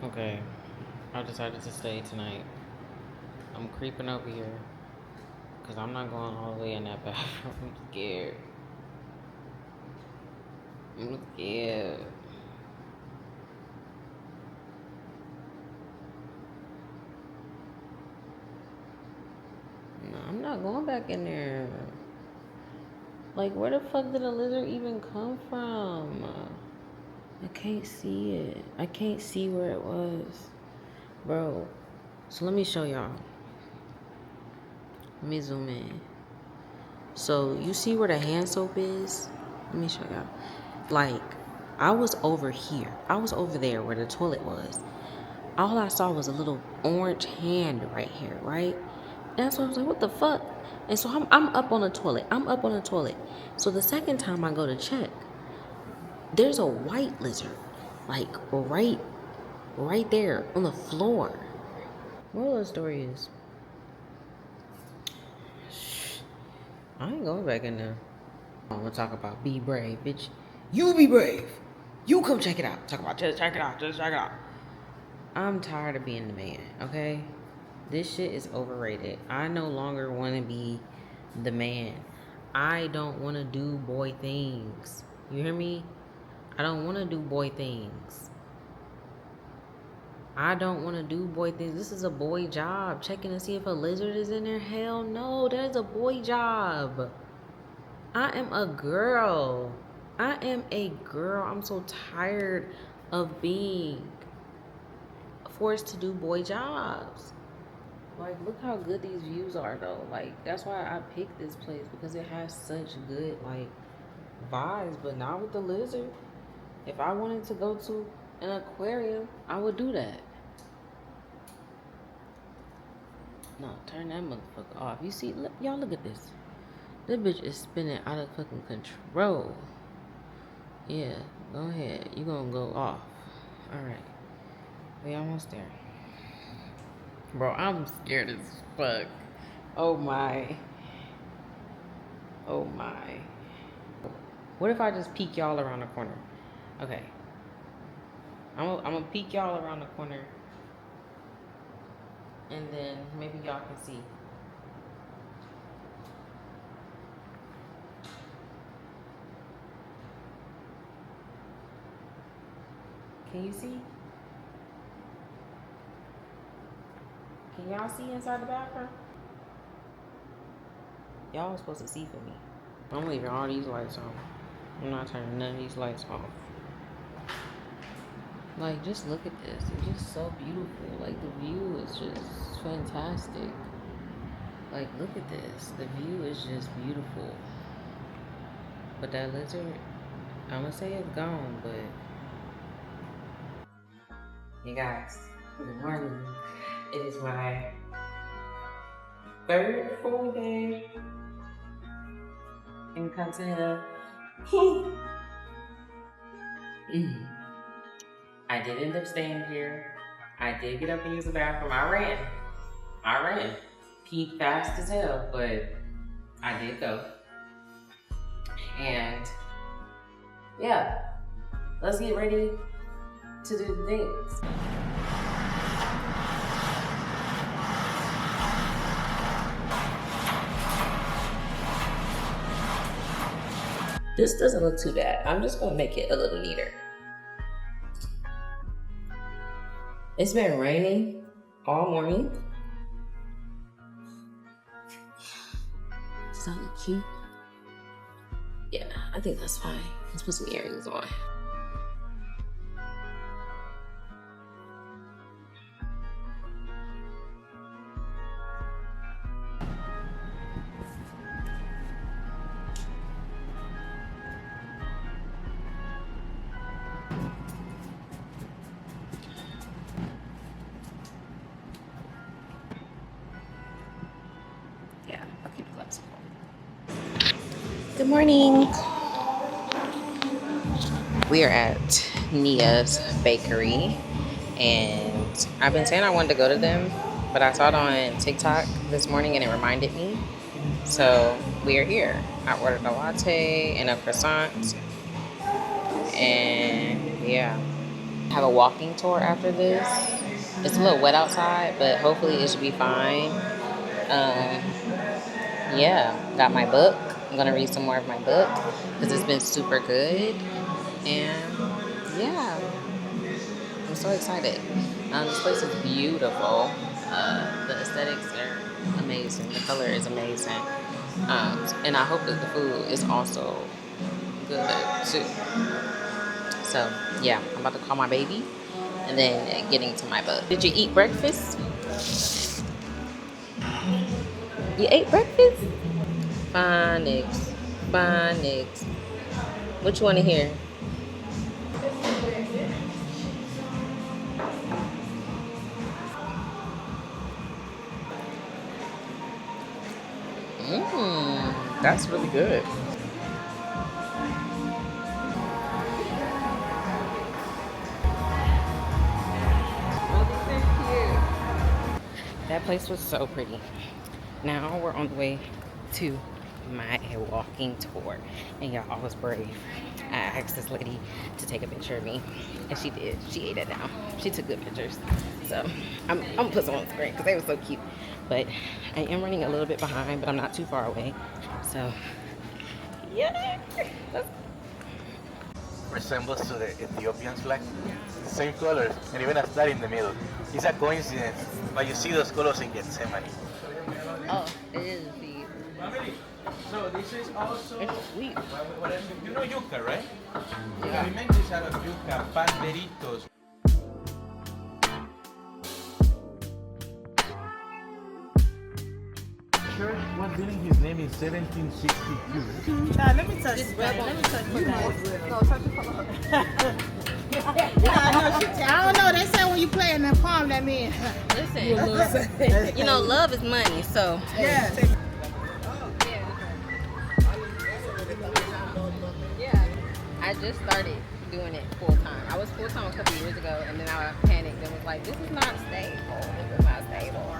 Okay, I decided to stay tonight. I'm creeping over here because I'm not going all the way in that bathroom. I'm scared. No, I'm not going back in there. Like, where the fuck did a lizard even come from? I can't see it. I can't see where it was. Bro, so let me show y'all. Let me zoom in. So, you see where the hand soap is? Let me show y'all. Like, I was over here. I was over there where the toilet was. All I saw was a little orange hand right here, right? That's why I was like, what the fuck? And so I'm up on the toilet. So the second time I go to check, there's a white lizard, like right there on the floor. Moral of the story is, I ain't going back in there. I'm gonna talk about be brave, bitch. You be brave. You come check it out. Talk about just check it out. I'm tired of being the man, okay? This shit is overrated. I no longer want to be the man. I don't want to do boy things. You hear me? I don't want to do boy things. I don't want to do boy things. This is a boy job. Checking to see if a lizard is in there. Hell no, that is a boy job. I am a girl. I am a girl. I'm so tired of being forced to do boy jobs. Like, look how good these views are, though. Like, that's why I picked this place, because it has such good, like, vibes. But not with the lizard. If I wanted to go to an aquarium, I would do that. No, turn that motherfucker off. You see, look, y'all look at this. This bitch is spinning out of fucking control. Yeah, go ahead. You gonna go off. Alright. We almost there. Bro, I'm scared as fuck. Oh my. Oh my. What if I just peek y'all around the corner? Okay. I'm gonna peek y'all around the corner. And then maybe y'all can see. Can you see? Can y'all see inside the bathroom? Y'all was supposed to see for me. I'm leaving all these lights on. I'm not turning none of these lights off. Like, just look at this. It's just so beautiful. Like, the view is just fantastic. Like, look at this. The view is just beautiful. But that lizard, I'm gonna say it's gone, but... Hey guys, good morning. It is my third full day in Cartagena. I did end up staying here. I did get up and use the bathroom. I ran. Peed fast as hell, but I did go. And yeah, let's get ready to do the things. This doesn't look too bad. I'm just gonna make it a little neater. It's been raining all morning. Does that look cute? Yeah, I think that's fine. Let's put some earrings on. Good morning. We are at Nia's Bakery, and I've been saying I wanted to go to them, but I saw it on TikTok this morning and it reminded me. So we are here. I ordered a latte and a croissant, and yeah, I have a walking tour after this. It's a little wet outside, but hopefully it should be fine. Yeah, got my book. I'm gonna read some more of my book because it's been super good, and yeah, I'm so excited. This place is beautiful. The aesthetics are amazing. The color is amazing, and I hope that the food is also good too. So yeah, I'm about to call my baby and then getting to my book. Did you eat breakfast? You ate breakfast? Phonics. What you want to hear? That's really good. That place was so pretty. Now we're on the way to my walking tour, and y'all, I was brave. I asked this lady to take a picture of me, and she did. She ate it down. She took good pictures. So I'm gonna put some on the screen because they were so cute. But I am running a little bit behind, but I'm not too far away. So Yeah. Resembles to the Ethiopian flag. Same colors, and even a star in the middle. It's a coincidence, but you see those colors in Gethsemane. Oh, it is a seed. Family, so this is also... It's sweet. You know yuca, right? Yeah. Alimentos out of yuca, panderitos. Church was built in his name in 1762. Let me touch it. Let me touch it. No, touch it. I don't know. They say when you play in the palm, that means. Listen, you know, love is money, so. Yeah. Yeah. I just started doing it full time. I was full time a couple years ago, and then I panicked and was like, this is not stable. This is not stable.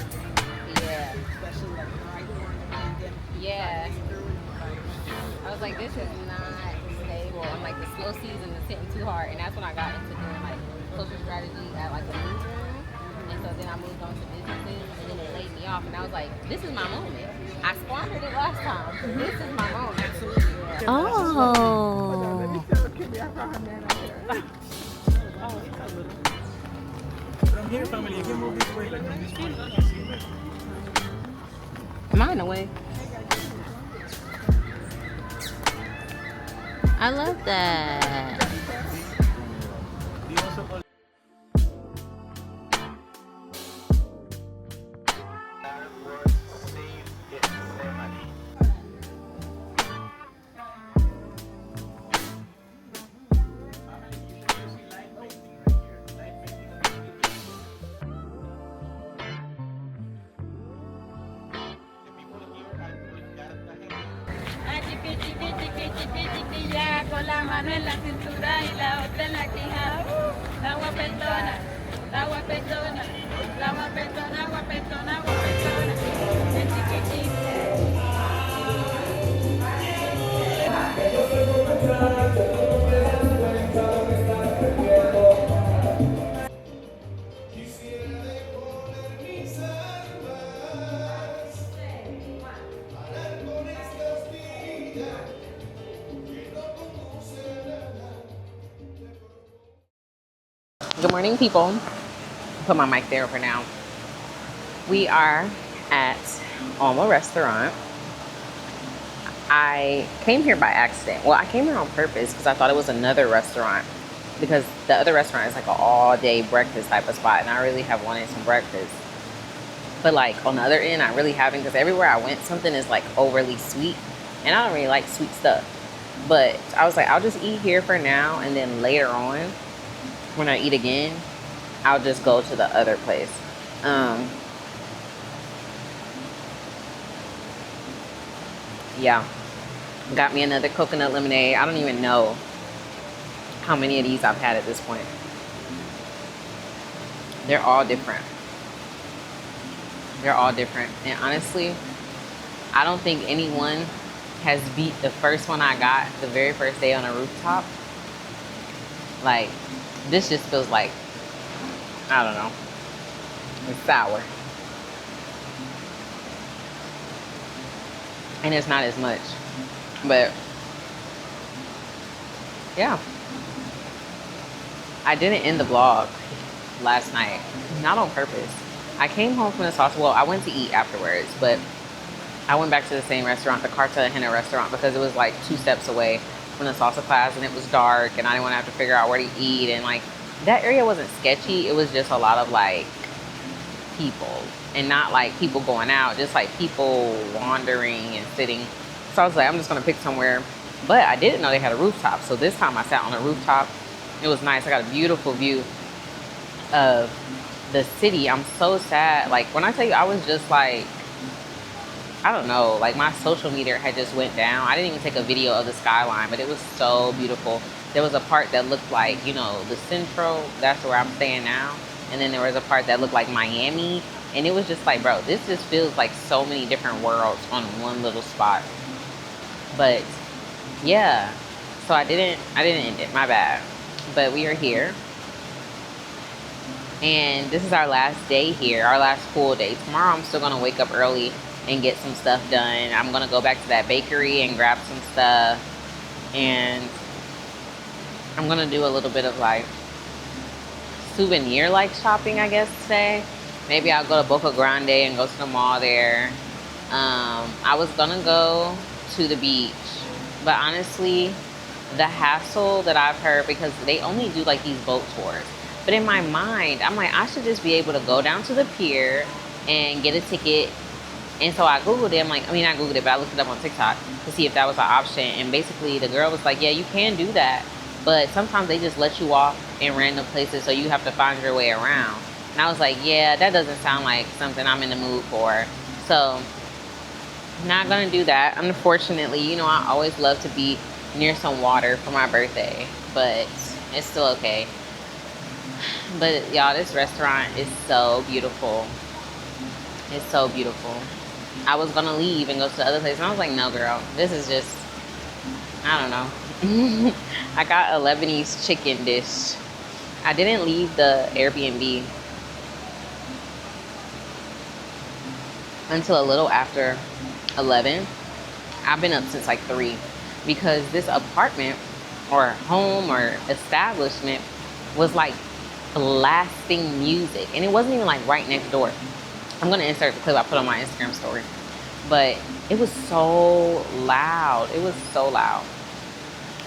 Yeah. Especially like right here. Yeah. I was like, this is not stable. I'm like, the slow season is hitting too hard. And that's when I got into doing like social strategy at like a newsroom. And so then I moved on to businesses, and then it laid me off. And I was like, this is my moment. I squandered it last time. This is my moment. Yeah. Oh. From here, family, you can move this way, like from this way. Am I in the way? I love that. Con la mano en la cintura y la otra en la quija. La guapetona, la guapetona, la guapetona, guapetona, guapetona. El chiquitín. Good morning, people. Put my mic there for now. We are at Alma Resturante. I came here by accident. Well, I came here on purpose because I thought it was another restaurant, because the other restaurant is like an all-day breakfast type of spot, and I really have wanted some breakfast. But like on the other end, I really haven't, because everywhere I went, something is like overly sweet, and I don't really like sweet stuff. But I was like, I'll just eat here for now, and then later on, when I eat again, I'll just go to the other place. Yeah, got me another coconut lemonade. I don't even know how many of these I've had at this point. They're all different. They're all different. And honestly, I don't think anyone has beat the first one I got the very first day on a rooftop. Like, this just feels like, I don't know, it's sour. And it's not as much. But, yeah. I didn't end the vlog last night. Not on purpose. I came home from the salsa. Well, I went to eat afterwards, but I went back to the same restaurant, the Carta Ajena restaurant, because it was like 2 steps away from the salsa class, and it was dark, and I didn't want to have to figure out where to eat. And like, that area wasn't sketchy. It was just a lot of like people, and not like people going out, just like people wandering and sitting. So I was like, I'm just gonna pick somewhere. But I didn't know they had a rooftop, so this time I sat on a rooftop. It was nice. I got a beautiful view of the city. I'm so sad. Like, when I tell you, I was just like, I don't know, like my social meter had just went down. I didn't even take a video of the skyline, but it was so beautiful. There was a part that looked like, you know, the Central. That's where I'm staying now. And then there was a part that looked like Miami. And it was just like, bro, this just feels like so many different worlds on one little spot. But yeah, so I didn't end it, my bad. But we are here. And this is our last day here, our last full day. Tomorrow I'm still gonna wake up early and get some stuff done. I'm gonna go back to that bakery and grab some stuff, and I'm gonna do a little bit of like souvenir like shopping, I guess, today. Maybe I'll go to Boca Grande and go to the mall there. I was gonna go to the beach, but honestly, the hassle that I've heard, because they only do like these boat tours, but in my mind, I'm like, I should just be able to go down to the pier and get a ticket. And so I Googled it. I'm like, I mean, I Googled it, but I looked it up on TikTok to see if that was an option. And basically the girl was like, yeah, you can do that, but sometimes they just let you off in random places, so you have to find your way around. And I was like, yeah, that doesn't sound like something I'm in the mood for. So not gonna do that. Unfortunately, you know, I always love to be near some water for my birthday, but it's still okay. But y'all, this restaurant is so beautiful. It's so beautiful. I was gonna leave and go to the other place, and I was like, no girl, this is just, I don't know. I got a Lebanese chicken dish. I didn't leave the Airbnb until a little after 11. I've been up since like 3, because this apartment or home or establishment was like blasting music, and it wasn't even like right next door. I'm gonna insert the clip I put on my Instagram story, but it was so loud. It was so loud.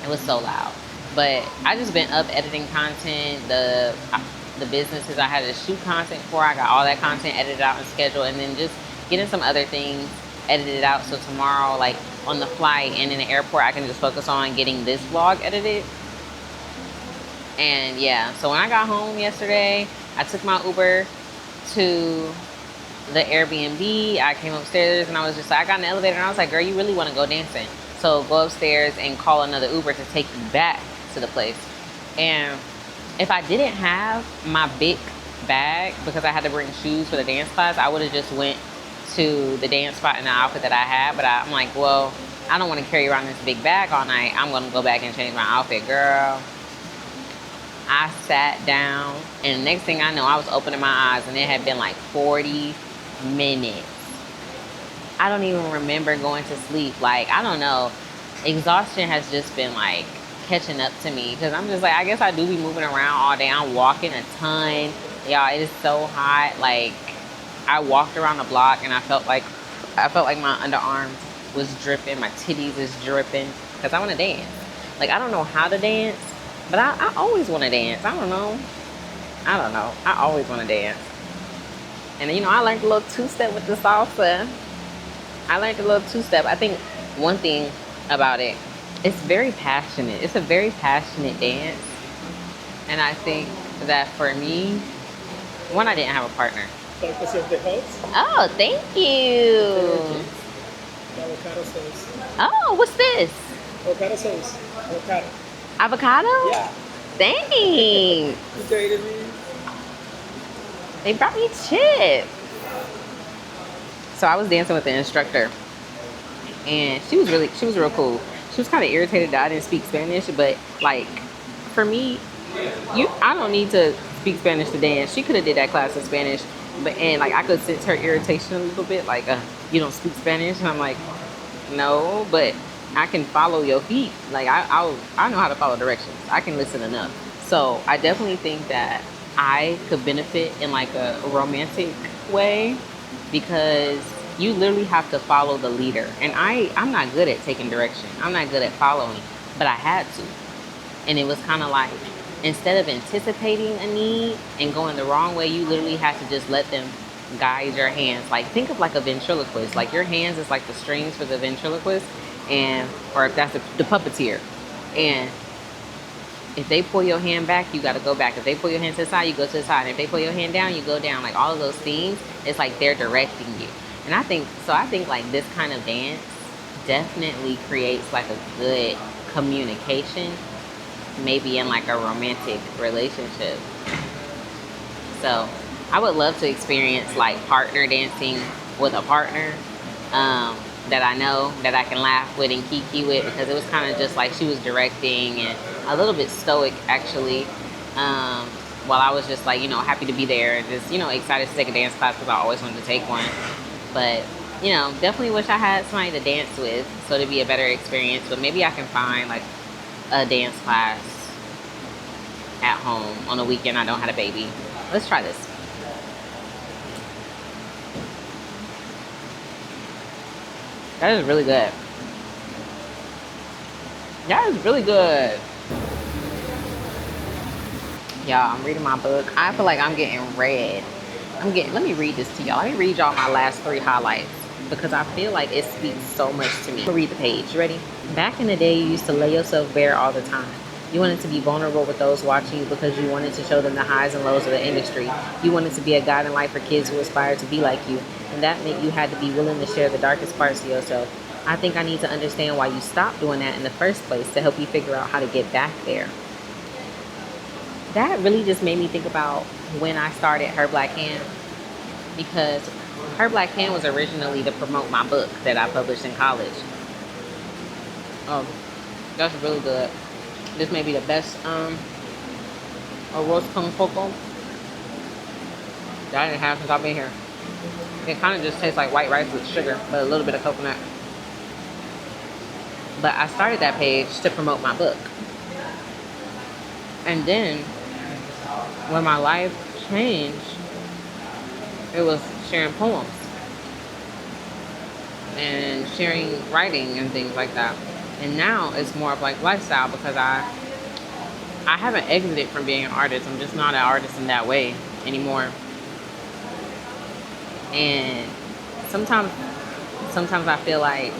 It was so loud. But I just been up editing content, the businesses I had to shoot content for. I got all that content edited out and scheduled, and then just getting some other things edited out, so tomorrow, like on the flight and in the airport, I can just focus on getting this vlog edited. And yeah, so when I got home yesterday, I took my Uber to the Airbnb. I came upstairs and I was just like, I got in the elevator and I was like, girl, you really want to go dancing? So go upstairs and call another Uber to take you back to the place. And if I didn't have my big bag, because I had to bring shoes for the dance class, I would have just went to the dance spot in the outfit that I had. But I'm like, well, I don't want to carry around this big bag all night. I'm going to go back and change my outfit. Girl, I sat down, and the next thing I know, I was opening my eyes, and it had been like 40 minutes. I don't even remember going to sleep. Like, I don't know. Exhaustion has just been like catching up to me, because I'm just like, I guess I do be moving around all day. I'm walking a ton. Y'all, it is so hot. Like, I walked around the block and I felt like my underarms was dripping, my titties is dripping, because I want to dance. Like, I don't know how to dance, but I always want to dance. I don't know. I always want to dance. And you know, I learned a little two-step with the salsa. I think one thing about it, it's very passionate. It's a very passionate dance. And I think that for me, one, I didn't have a partner. Oh, thank you. Avocado sauce. Oh, what's this? Avocado sauce. Avocado. Avocado? Yeah. Dang. They brought me chips. So I was dancing with the instructor, and she was real cool. She was kind of irritated that I didn't speak Spanish, but like, for me, I don't need to speak Spanish to dance. She could have did that class in Spanish, and like, I could sense her irritation a little bit, like, you don't speak Spanish, and I'm like, no, but I can follow your feet. Like, I know how to follow directions. I can listen enough. So I definitely think that I could benefit in like a romantic way, because you literally have to follow the leader. And I'm not good at taking direction. I'm not good at following, but I had to. And it was kind of like, instead of anticipating a need and going the wrong way, you literally have to just let them guide your hands. Like, think of like a ventriloquist. Like, your hands is like the strings for the ventriloquist, or if that's the puppeteer. And if they pull your hand back, you got to go back. If they pull your hand to the side, you go to the side. And if they pull your hand down, you go down. Like, all of those things, it's like they're directing you. And I think like this kind of dance definitely creates like a good communication, maybe in like a romantic relationship. So I would love to experience like partner dancing with a partner that I know, that I can laugh with and kiki with, because it was kind of just like she was directing and a little bit stoic actually, while I was just like, you know, happy to be there and just, you know, excited to take a dance class because I always wanted to take one. But you know, definitely wish I had somebody to dance with so it'd be a better experience. But maybe I can find like a dance class at home on a weekend I don't have a baby. Let's try this. That is really good. That is really good. Y'all, I'm reading my book. I feel like I'm getting read. Let me read this to y'all. Let me read y'all my last 3 highlights because I feel like it speaks so much to me. I'm gonna read the page. You ready? Back in the day, you used to lay yourself bare all the time. You wanted to be vulnerable with those watching you because you wanted to show them the highs and lows of the industry. You wanted to be a guiding light for kids who aspired to be like you, and that meant you had to be willing to share the darkest parts of yourself. I think I need to understand why you stopped doing that in the first place to help you figure out how to get back there. That really just made me think about when I started HerBlackHand, because HerBlackHand was originally to promote my book that I published in college. Oh, that's really good. This may be the best arroz con coco that I didn't have since I've been here. It kind of just tastes like white rice with sugar, but a little bit of coconut. But I started that page to promote my book. And then, when my life changed, it was sharing poems. And sharing writing and things like that. And now it's more of like lifestyle because I haven't exited from being an artist. I'm just not an artist in that way anymore. And sometimes I feel like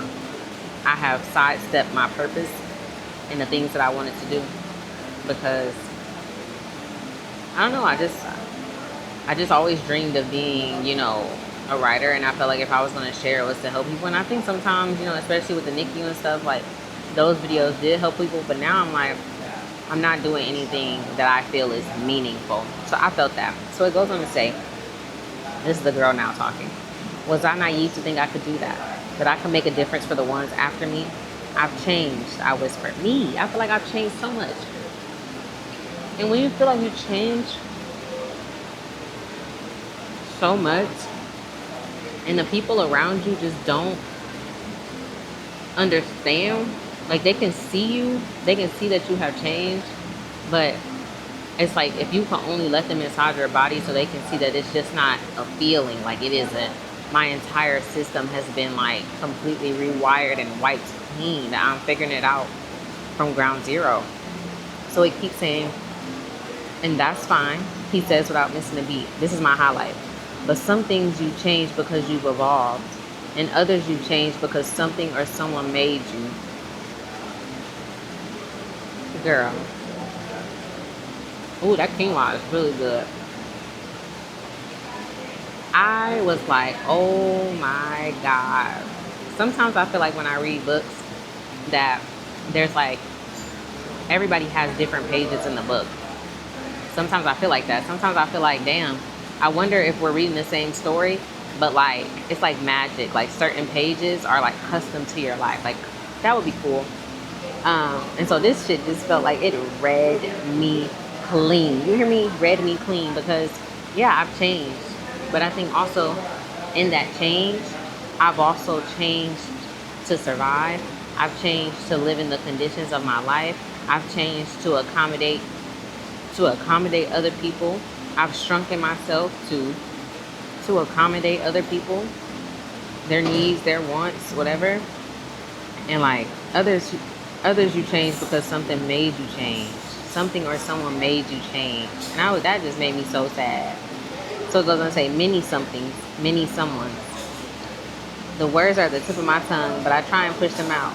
I have sidestepped my purpose and the things that I wanted to do because I don't know, I just always dreamed of being, you know, a writer, and I felt like if I was going to share, it was to help people. And I think sometimes, you know, especially with the NICU and stuff, like those videos did help people, but now I'm like, I'm not doing anything that I feel is meaningful. So I felt that. So it goes on to say, this is the girl now talking. Was I naive to think I could do that? That I could make a difference for the ones after me? I've changed, I whispered. Me, I feel like I've changed so much. And when you feel like you change so much, and the people around you just don't understand, like they can see you, they can see that you have changed, but it's like if you can only let them inside your body so they can see that it's just not a feeling, like it isn't. My entire system has been like completely rewired and wiped clean. That I'm figuring it out from ground zero. So it keeps saying, and that's fine, he says without missing a beat. This is my highlight. But some things you change because you've evolved, and others you change because something or someone made you. Girl. Ooh, that quinoa is really good. I was like, oh my God. Sometimes I feel like when I read books that there's like, everybody has different pages in the book. Sometimes I feel like that. Sometimes I feel like, damn, I wonder if we're reading the same story, but like, it's like magic. Like certain pages are like custom to your life. Like that would be cool. And so this shit just felt like it read me clean. You hear me? Read me clean because yeah, I've changed. But I think also in that change, I've also changed to survive. I've changed to live in the conditions of my life. I've changed to accommodate other people. I've shrunken myself to accommodate other people, their needs, their wants, whatever. And like others you change because something made you change. Something or someone made you change. And that just made me so sad. So it goes on to say, many somethings, many someones. The words are at the tip of my tongue, but I try and push them out.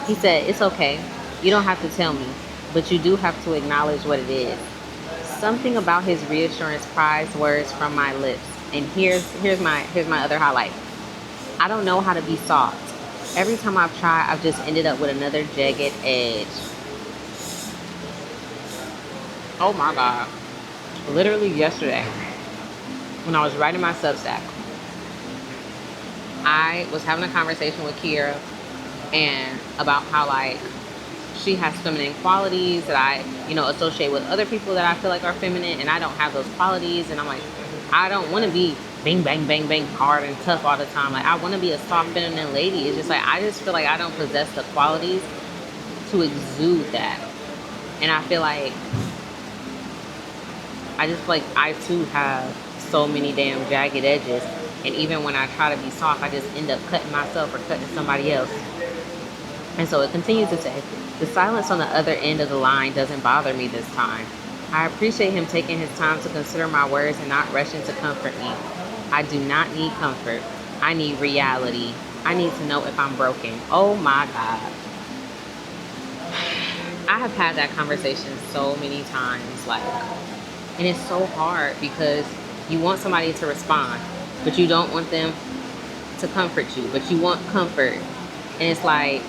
He said, it's okay. You don't have to tell me, but you do have to acknowledge what it is. Something about his reassurance pries words from my lips. And here's my other highlight. I don't know how to be soft. Every time I've tried, I've just ended up with another jagged edge. Oh my God. Literally yesterday, when I was writing my Substack, I was having a conversation with Kiera and about how like she has feminine qualities that I, associate with other people that I feel like are feminine, and I don't have those qualities. And I'm like, I don't want to be bang, bang, bang, bang, hard and tough all the time. Like, I want to be a soft, feminine lady. It's just like, I just feel like I don't possess the qualities to exude that. And I feel like, I just feel like I too have so many damn jagged edges. And even when I try to be soft, I just end up cutting myself or cutting somebody else. And so it continues to say, the silence on the other end of the line doesn't bother me this time. I appreciate him taking his time to consider my words and not rushing to comfort me. I do not need comfort. I need reality. I need to know if I'm broken. Oh my God. I have had that conversation so many times, like, and it's so hard because you want somebody to respond, but you don't want them to comfort you, but you want comfort. And it's like,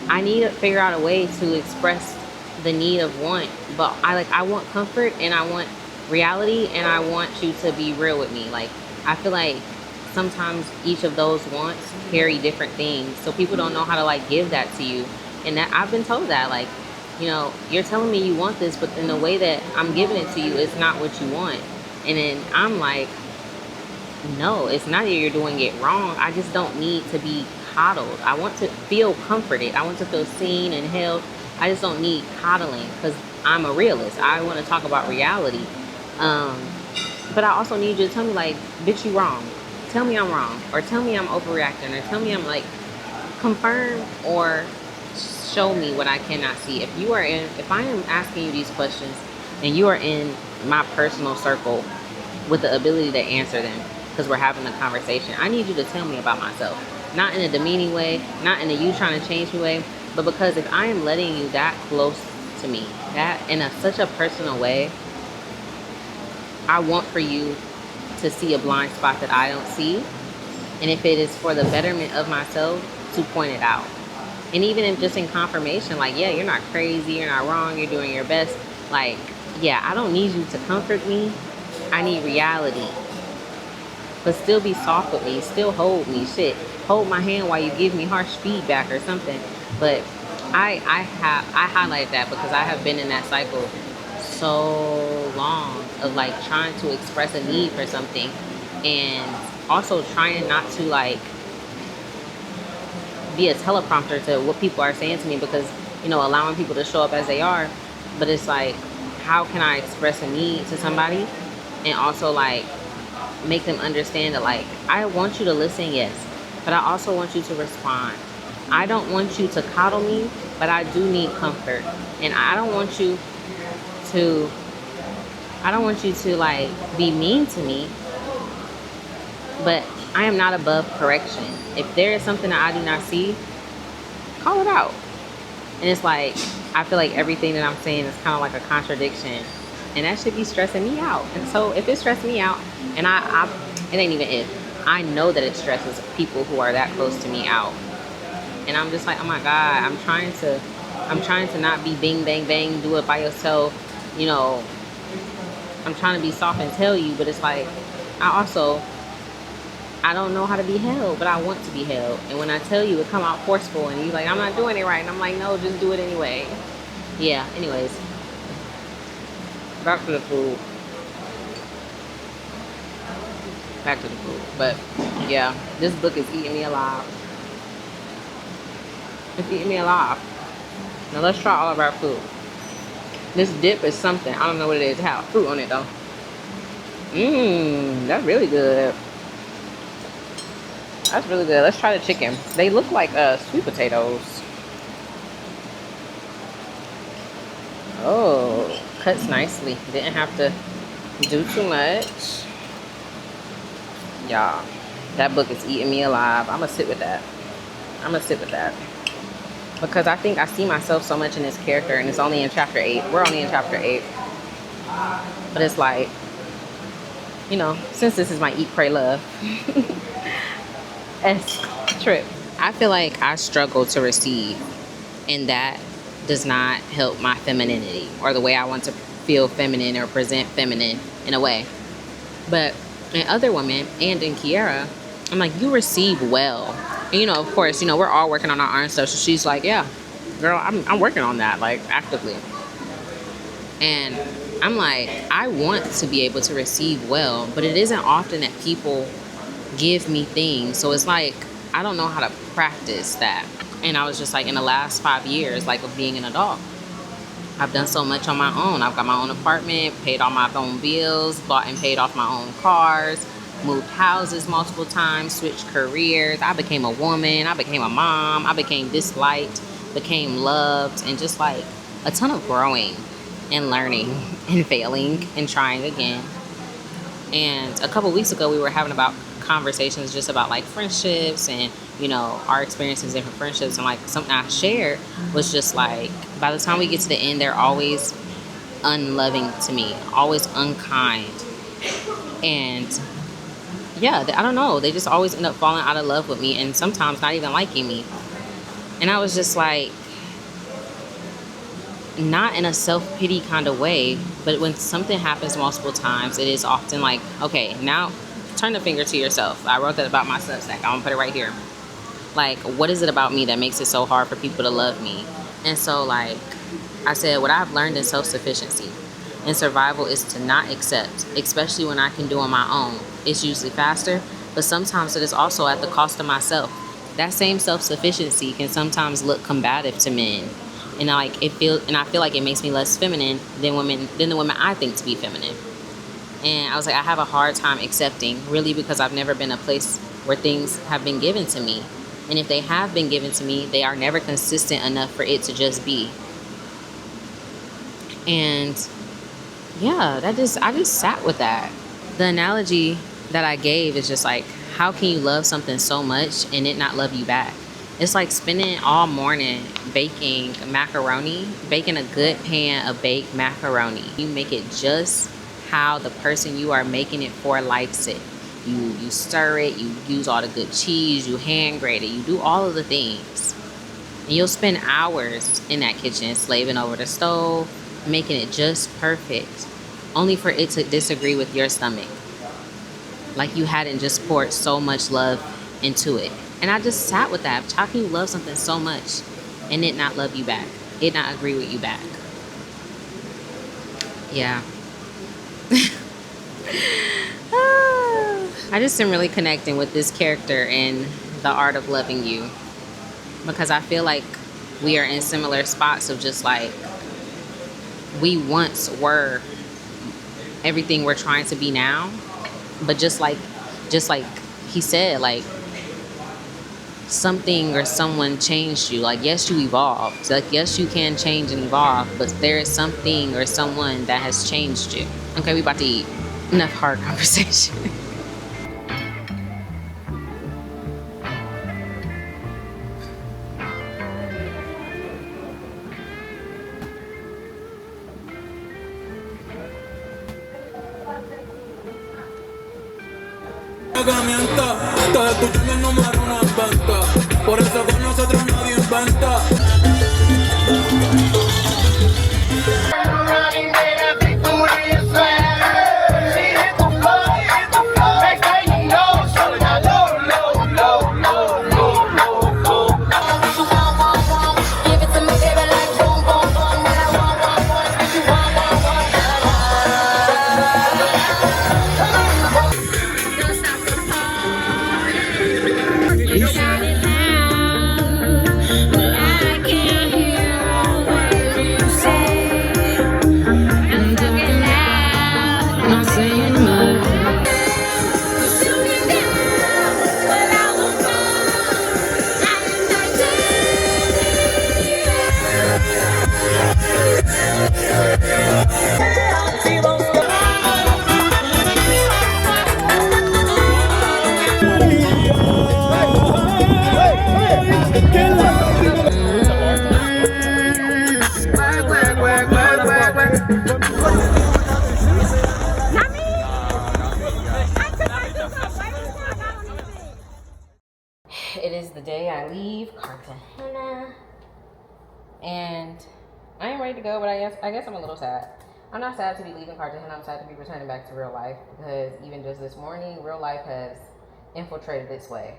I need to figure out a way to express the need of want, but I want comfort and I want reality and I want you to be real with me. Like, I feel like sometimes each of those wants carry different things, so people don't know how to like give that to you. And that I've been told that, like, you know, you're telling me you want this, but in the way that I'm giving it to you, it's not what you want. And then I'm like, no, it's not that you're doing it wrong. I just don't need to be coddled. I want to feel comforted. I want to feel seen and held. I just don't need coddling because I'm a realist. I want to talk about reality. But I also need you to tell me, like, bitch, you wrong. Tell me I'm wrong. Or tell me I'm overreacting. Or tell me I'm, like, confirm or show me what I cannot see. If I am asking you these questions and you are in my personal circle with the ability to answer them because we're having a conversation, I need you to tell me about myself. Not in a demeaning way, not in a you trying to change me way, but because if I am letting you that close to me, that in such a personal way, I want for you to see a blind spot that I don't see. And if it is for the betterment of myself, to point it out. And even if just in confirmation, like, yeah, you're not crazy, you're not wrong, you're doing your best. Like, yeah, I don't need you to comfort me. I need reality. But still be soft with me. Still hold me. Shit. Hold my hand while you give me harsh feedback or something. But I highlight that because I have been in that cycle so long of like trying to express a need for something and also trying not to like be a teleprompter to what people are saying to me because, you know, allowing people to show up as they are. But it's like, how can I express a need to somebody and also like make them understand that like, I want you to listen, yes, but I also want you to respond. I don't want you to coddle me, but I do need comfort. And I don't want you to like be mean to me, but I am not above correction. If there is something that I do not see, call it out. And it's like, I feel like everything that I'm saying is kind of like a contradiction, and that should be stressing me out. And so if it stressed me out, and it ain't even if, I know that it stresses people who are that close to me out. And I'm just like, oh my God, I'm trying to not be bing, bang, bang, do it by yourself. You know, I'm trying to be soft and tell you, but it's like, I don't know how to be held, but I want to be held. And when I tell you, it come out forceful, and you're like, I'm not doing it right. And I'm like, no, just do it anyway. Yeah, anyways. Back to the food. But, yeah, this book is eating me alive. It's eating me alive. Now let's try all of our food. This dip is something. I don't know what it is. It has fruit on it, though. That's really good. That's really good. Let's try the chicken. They look like sweet potatoes. Oh, cuts nicely. Didn't have to do too much. Y'all, that book is eating me alive. I'm gonna sit with that. Because I think I see myself so much in this character, and it's only in chapter 8. We're only in chapter 8. But it's like, you know, since this is my Eat, Pray, Love trip, I feel like I struggle to receive, and that does not help my femininity or the way I want to feel feminine or present feminine in a way. But in other women and in Kiara, I'm like, you receive well. And, you know, of course, you know, we're all working on our own stuff. So she's like, yeah, girl, I'm working on that, like, actively. And I'm like, I want to be able to receive well, but it isn't often that people give me things. So it's like, I don't know how to practice that. And I was just like, in the last 5 years, like, of being an adult, I've done so much on my own. I've got my own apartment, paid all my own bills, bought and paid off my own cars, moved houses multiple times, switched careers. I became a woman, I became a mom, I became disliked, became loved, and just like a ton of growing and learning and failing and trying again. And a couple weeks ago, we were having about conversations just about like friendships and, you know, our experiences in different friendships. And like something I shared was just like, by the time we get to the end, they're always unloving to me, always unkind. And yeah, I don't know, they just always end up falling out of love with me and sometimes not even liking me. And I was just like, not in a self-pity kind of way, but when something happens multiple times, it is often like, okay, now turn the finger to yourself. I wrote that about my Substack. I'm gonna put it right here. Like, what is it about me that makes it so hard for people to love me? And so, like, I said, what I've learned in self-sufficiency and survival is to not accept, especially when I can do on my own. It's usually faster, but sometimes it is also at the cost of myself. That same self-sufficiency can sometimes look combative to men. And I feel like it makes me less feminine than the women I think to be feminine. And I was like, I have a hard time accepting, really, because I've never been a place where things have been given to me. And if they have been given to me, they are never consistent enough for it to just be. And yeah, I just sat with that. The analogy that I gave is just like, how can you love something so much and it not love you back? It's like spending all morning baking macaroni, baking a good pan of baked macaroni. You make it just how the person you are making it for likes it. You stir it, you use all the good cheese, you hand grate it, you do all of the things. And you'll spend hours in that kitchen slaving over the stove, making it just perfect, only for it to disagree with your stomach. Like you hadn't just poured so much love into it. And I just sat with that. How can you love something so much and it not love you back? It not agree with you back? Yeah. I just am really connecting with this character in The Art of Loving You. Because I feel like we are in similar spots of just like, we once were everything we're trying to be now. But just like he said, like, something or someone changed you. Like, yes, you evolved. Like, yes, you can change and evolve, but there is something or someone that has changed you. Okay, we about to eat. Enough hard conversation. Todo escuchando el número una venta. Por eso con nosotros nadie inventa. It is the day I leave Cartagena, and I am ready to go, but I guess I'm a little sad. I'm not sad to be leaving Cartagena, I'm sad to be returning back to real life, because even just this morning, real life has infiltrated its way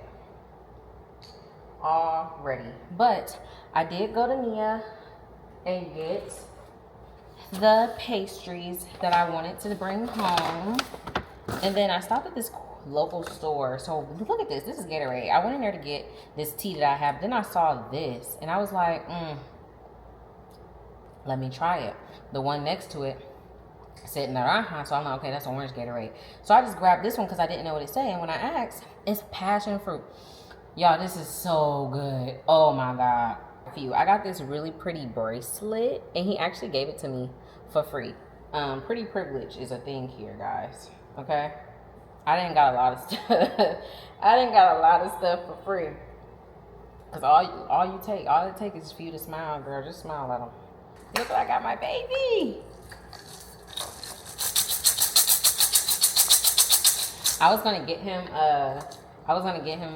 already. But I did go to Nia and get the pastries that I wanted to bring home. And then I stopped at this local store. So look at this. This is Gatorade. I went in there to get this tea that I have. Then I saw this and I was like, let me try it. The one next to it said naranja, so I'm like, okay, that's orange Gatorade. So I just grabbed this one because I didn't know what it said. And when I asked, it's passion fruit. Y'all, this is so good. Oh my God. I got this really pretty bracelet and he actually gave it to me for free. Pretty privilege is a thing here, guys. Okay? I didn't got a lot of stuff. I didn't got a lot of stuff for free. Cause all it takes is for you to smile, girl. Just smile at them. Look, I got my baby. I was gonna get him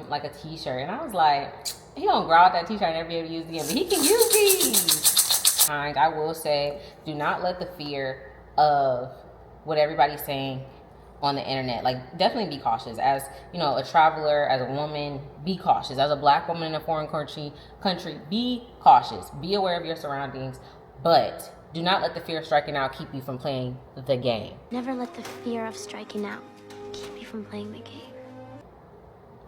like a t-shirt, and I was like, he gonna grow out that t-shirt and never be able to use it again, but he can use these. I will say, do not let the fear of what everybody's saying on the internet, like, definitely be cautious. As you know, a traveler, as a woman, be cautious. As a black woman in a foreign country, be cautious. Be aware of your surroundings, but do not let the fear of striking out keep you from playing the game. Never let the fear of striking out keep you from playing the game.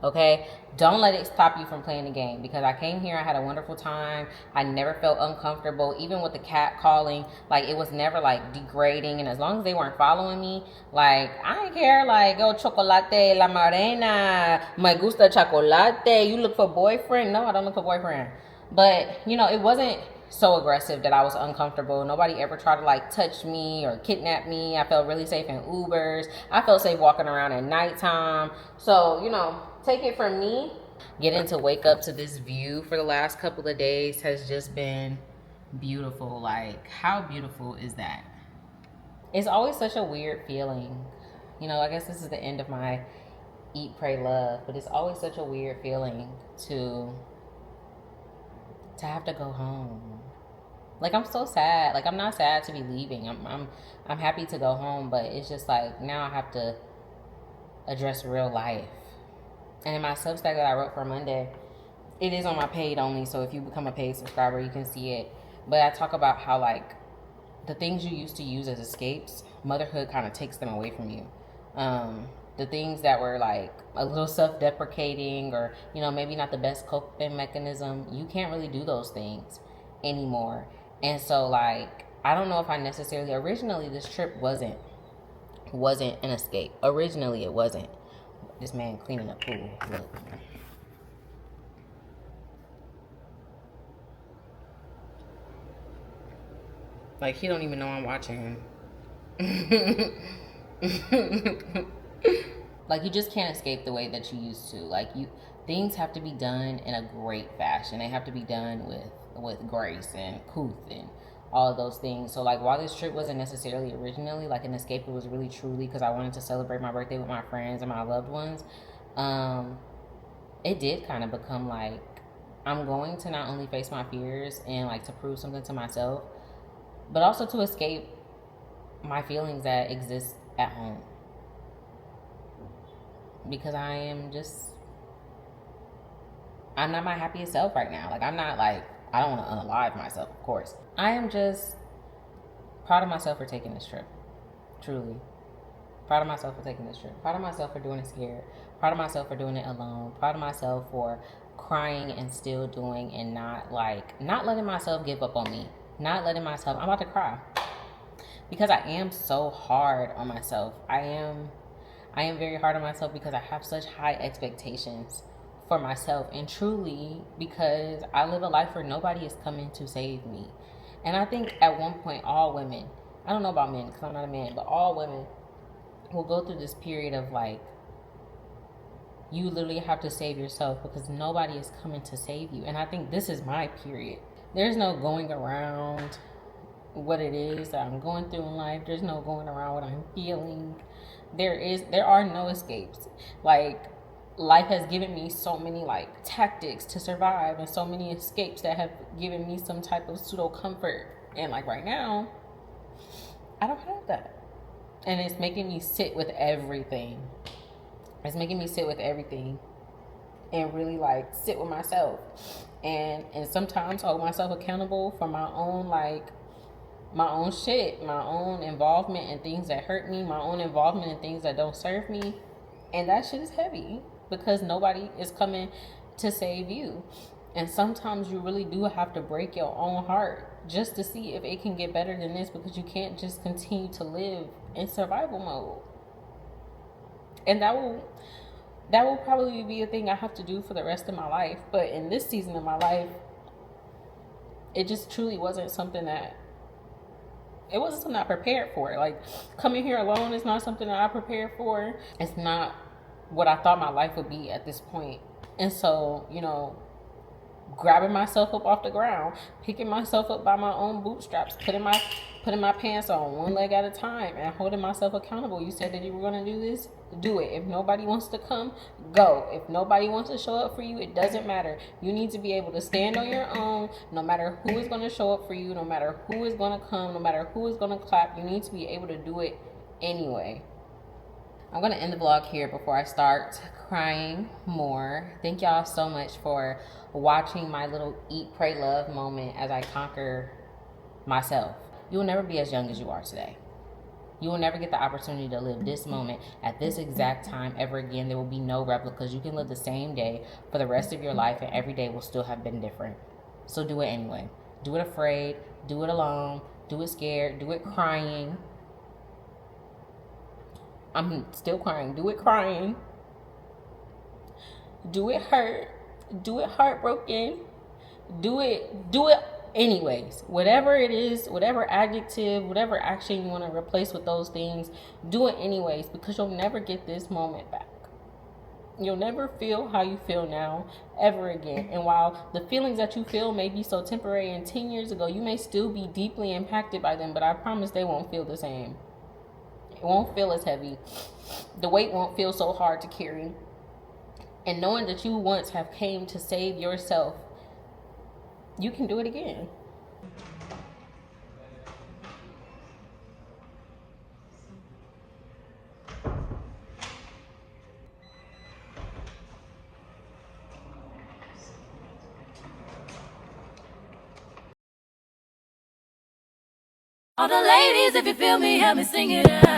Okay? Don't let it stop you from playing the game, because I came here, I had a wonderful time. I never felt uncomfortable, even with the cat calling. Like, it was never like degrading, and as long as they weren't following me, like, I didn't care. Like, oh, chocolate, la morena, me gusta chocolate, you look for boyfriend? No, I don't look for boyfriend. But, you know, it wasn't so aggressive that I was uncomfortable. Nobody ever tried to like touch me or kidnap me. I felt really safe in Ubers. I felt safe walking around at nighttime. So, you know, take it from me. Getting to wake up to this view for the last couple of days has just been beautiful. Like, how beautiful is that? It's always such a weird feeling. You know, I guess this is the end of my eat, pray, love, but it's always such a weird feeling to have to go home. Like, I'm so sad. Like, I'm not sad to be leaving. I'm happy to go home, but it's just like, now I have to address real life. And in my Substack that I wrote for Monday, it is on my paid only, so if you become a paid subscriber, you can see it. But I talk about how, like, the things you used to use as escapes, motherhood kind of takes them away from you. The things that were like a little self-deprecating, or, you know, maybe not the best coping mechanism, you can't really do those things anymore. And so, like, I don't know if I necessarily, originally this trip wasn't an escape. Originally it wasn't. This man cleaning a pool, look. Like, he don't even know I'm watching him. Like, you just can't escape the way that you used to. Like, things have to be done in a great fashion. They have to be done with grace and couth and all of those things. So, like, while this trip wasn't necessarily originally like an escape, it was really truly because I wanted to celebrate my birthday with my friends and my loved ones. It did kind of become like, I'm going to not only face my fears and like to prove something to myself, but also to escape my feelings that exist at home. Because I'm not my happiest self right now. Like, I'm not like, I don't want to unalive myself, of course. I am just proud of myself for taking this trip. Truly. Proud of myself for taking this trip. Proud of myself for doing it scared. Proud of myself for doing it alone. Proud of myself for crying and still doing, and not letting myself give up on me. Not letting myself, I'm about to cry. Because I am so hard on myself. I am very hard on myself because I have such high expectations for myself, and truly because I live a life where nobody is coming to save me. And I think at one point, all women, I don't know about men because I'm not a man, but all women will go through this period of like, you literally have to save yourself because nobody is coming to save you. And I think this is my period. There's no going around what it is that I'm going through in life. There's no going around what I'm feeling. There are no escapes. Like, life has given me so many like tactics to survive and so many escapes that have given me some type of pseudo comfort. And like right now, I don't have that. And it's making me sit with everything. It's making me sit with everything and really like sit with myself. And sometimes hold myself accountable for my own like my own shit, my own involvement in things that hurt me, my own involvement in things that don't serve me. And that shit is heavy because nobody is coming to save you. And sometimes you really do have to break your own heart just to see if it can get better than this, because you can't just continue to live in survival mode. And that will probably be a thing I have to do for the rest of my life. But in this season of my life, it just truly wasn't something I prepared for. Like, coming here alone is not something that I prepared for. It's not what I thought my life would be at this point. And so, you know, grabbing myself up off the ground, picking myself up by my own bootstraps, putting my pants on one leg at a time, and holding myself accountable. You said that you were going to do this, do it. If nobody wants to come, go. If nobody wants to show up for you, it doesn't matter. You need to be able to stand on your own, no matter who is going to show up for you, no matter who is going to come, no matter who is going to clap. You need to be able to do it anyway. I'm going to end the vlog here before I start crying more. Thank y'all so much for watching my little eat, pray, love moment as I conquer myself. You will never be as young as you are today. You will never get the opportunity to live this moment at this exact time ever again. There will be no replicas. You can live the same day for the rest of your life, and every day will still have been different. So do it anyway. Do it afraid. Do it alone. Do it scared. Do it crying. I'm still crying. Do it crying. Do it hurt. Do it heartbroken. Do it anyways. Whatever it is, whatever adjective, whatever action you want to replace with those things, do it anyways, because you'll never get this moment back. You'll never feel how you feel now ever again. And while the feelings that you feel may be so temporary and 10 years ago, you may still be deeply impacted by them, but I promise they won't feel the same. It won't feel as heavy. The weight won't feel so hard to carry. And knowing that you once have came to save yourself, you can do it again. All the ladies, if you feel me, help me sing it out.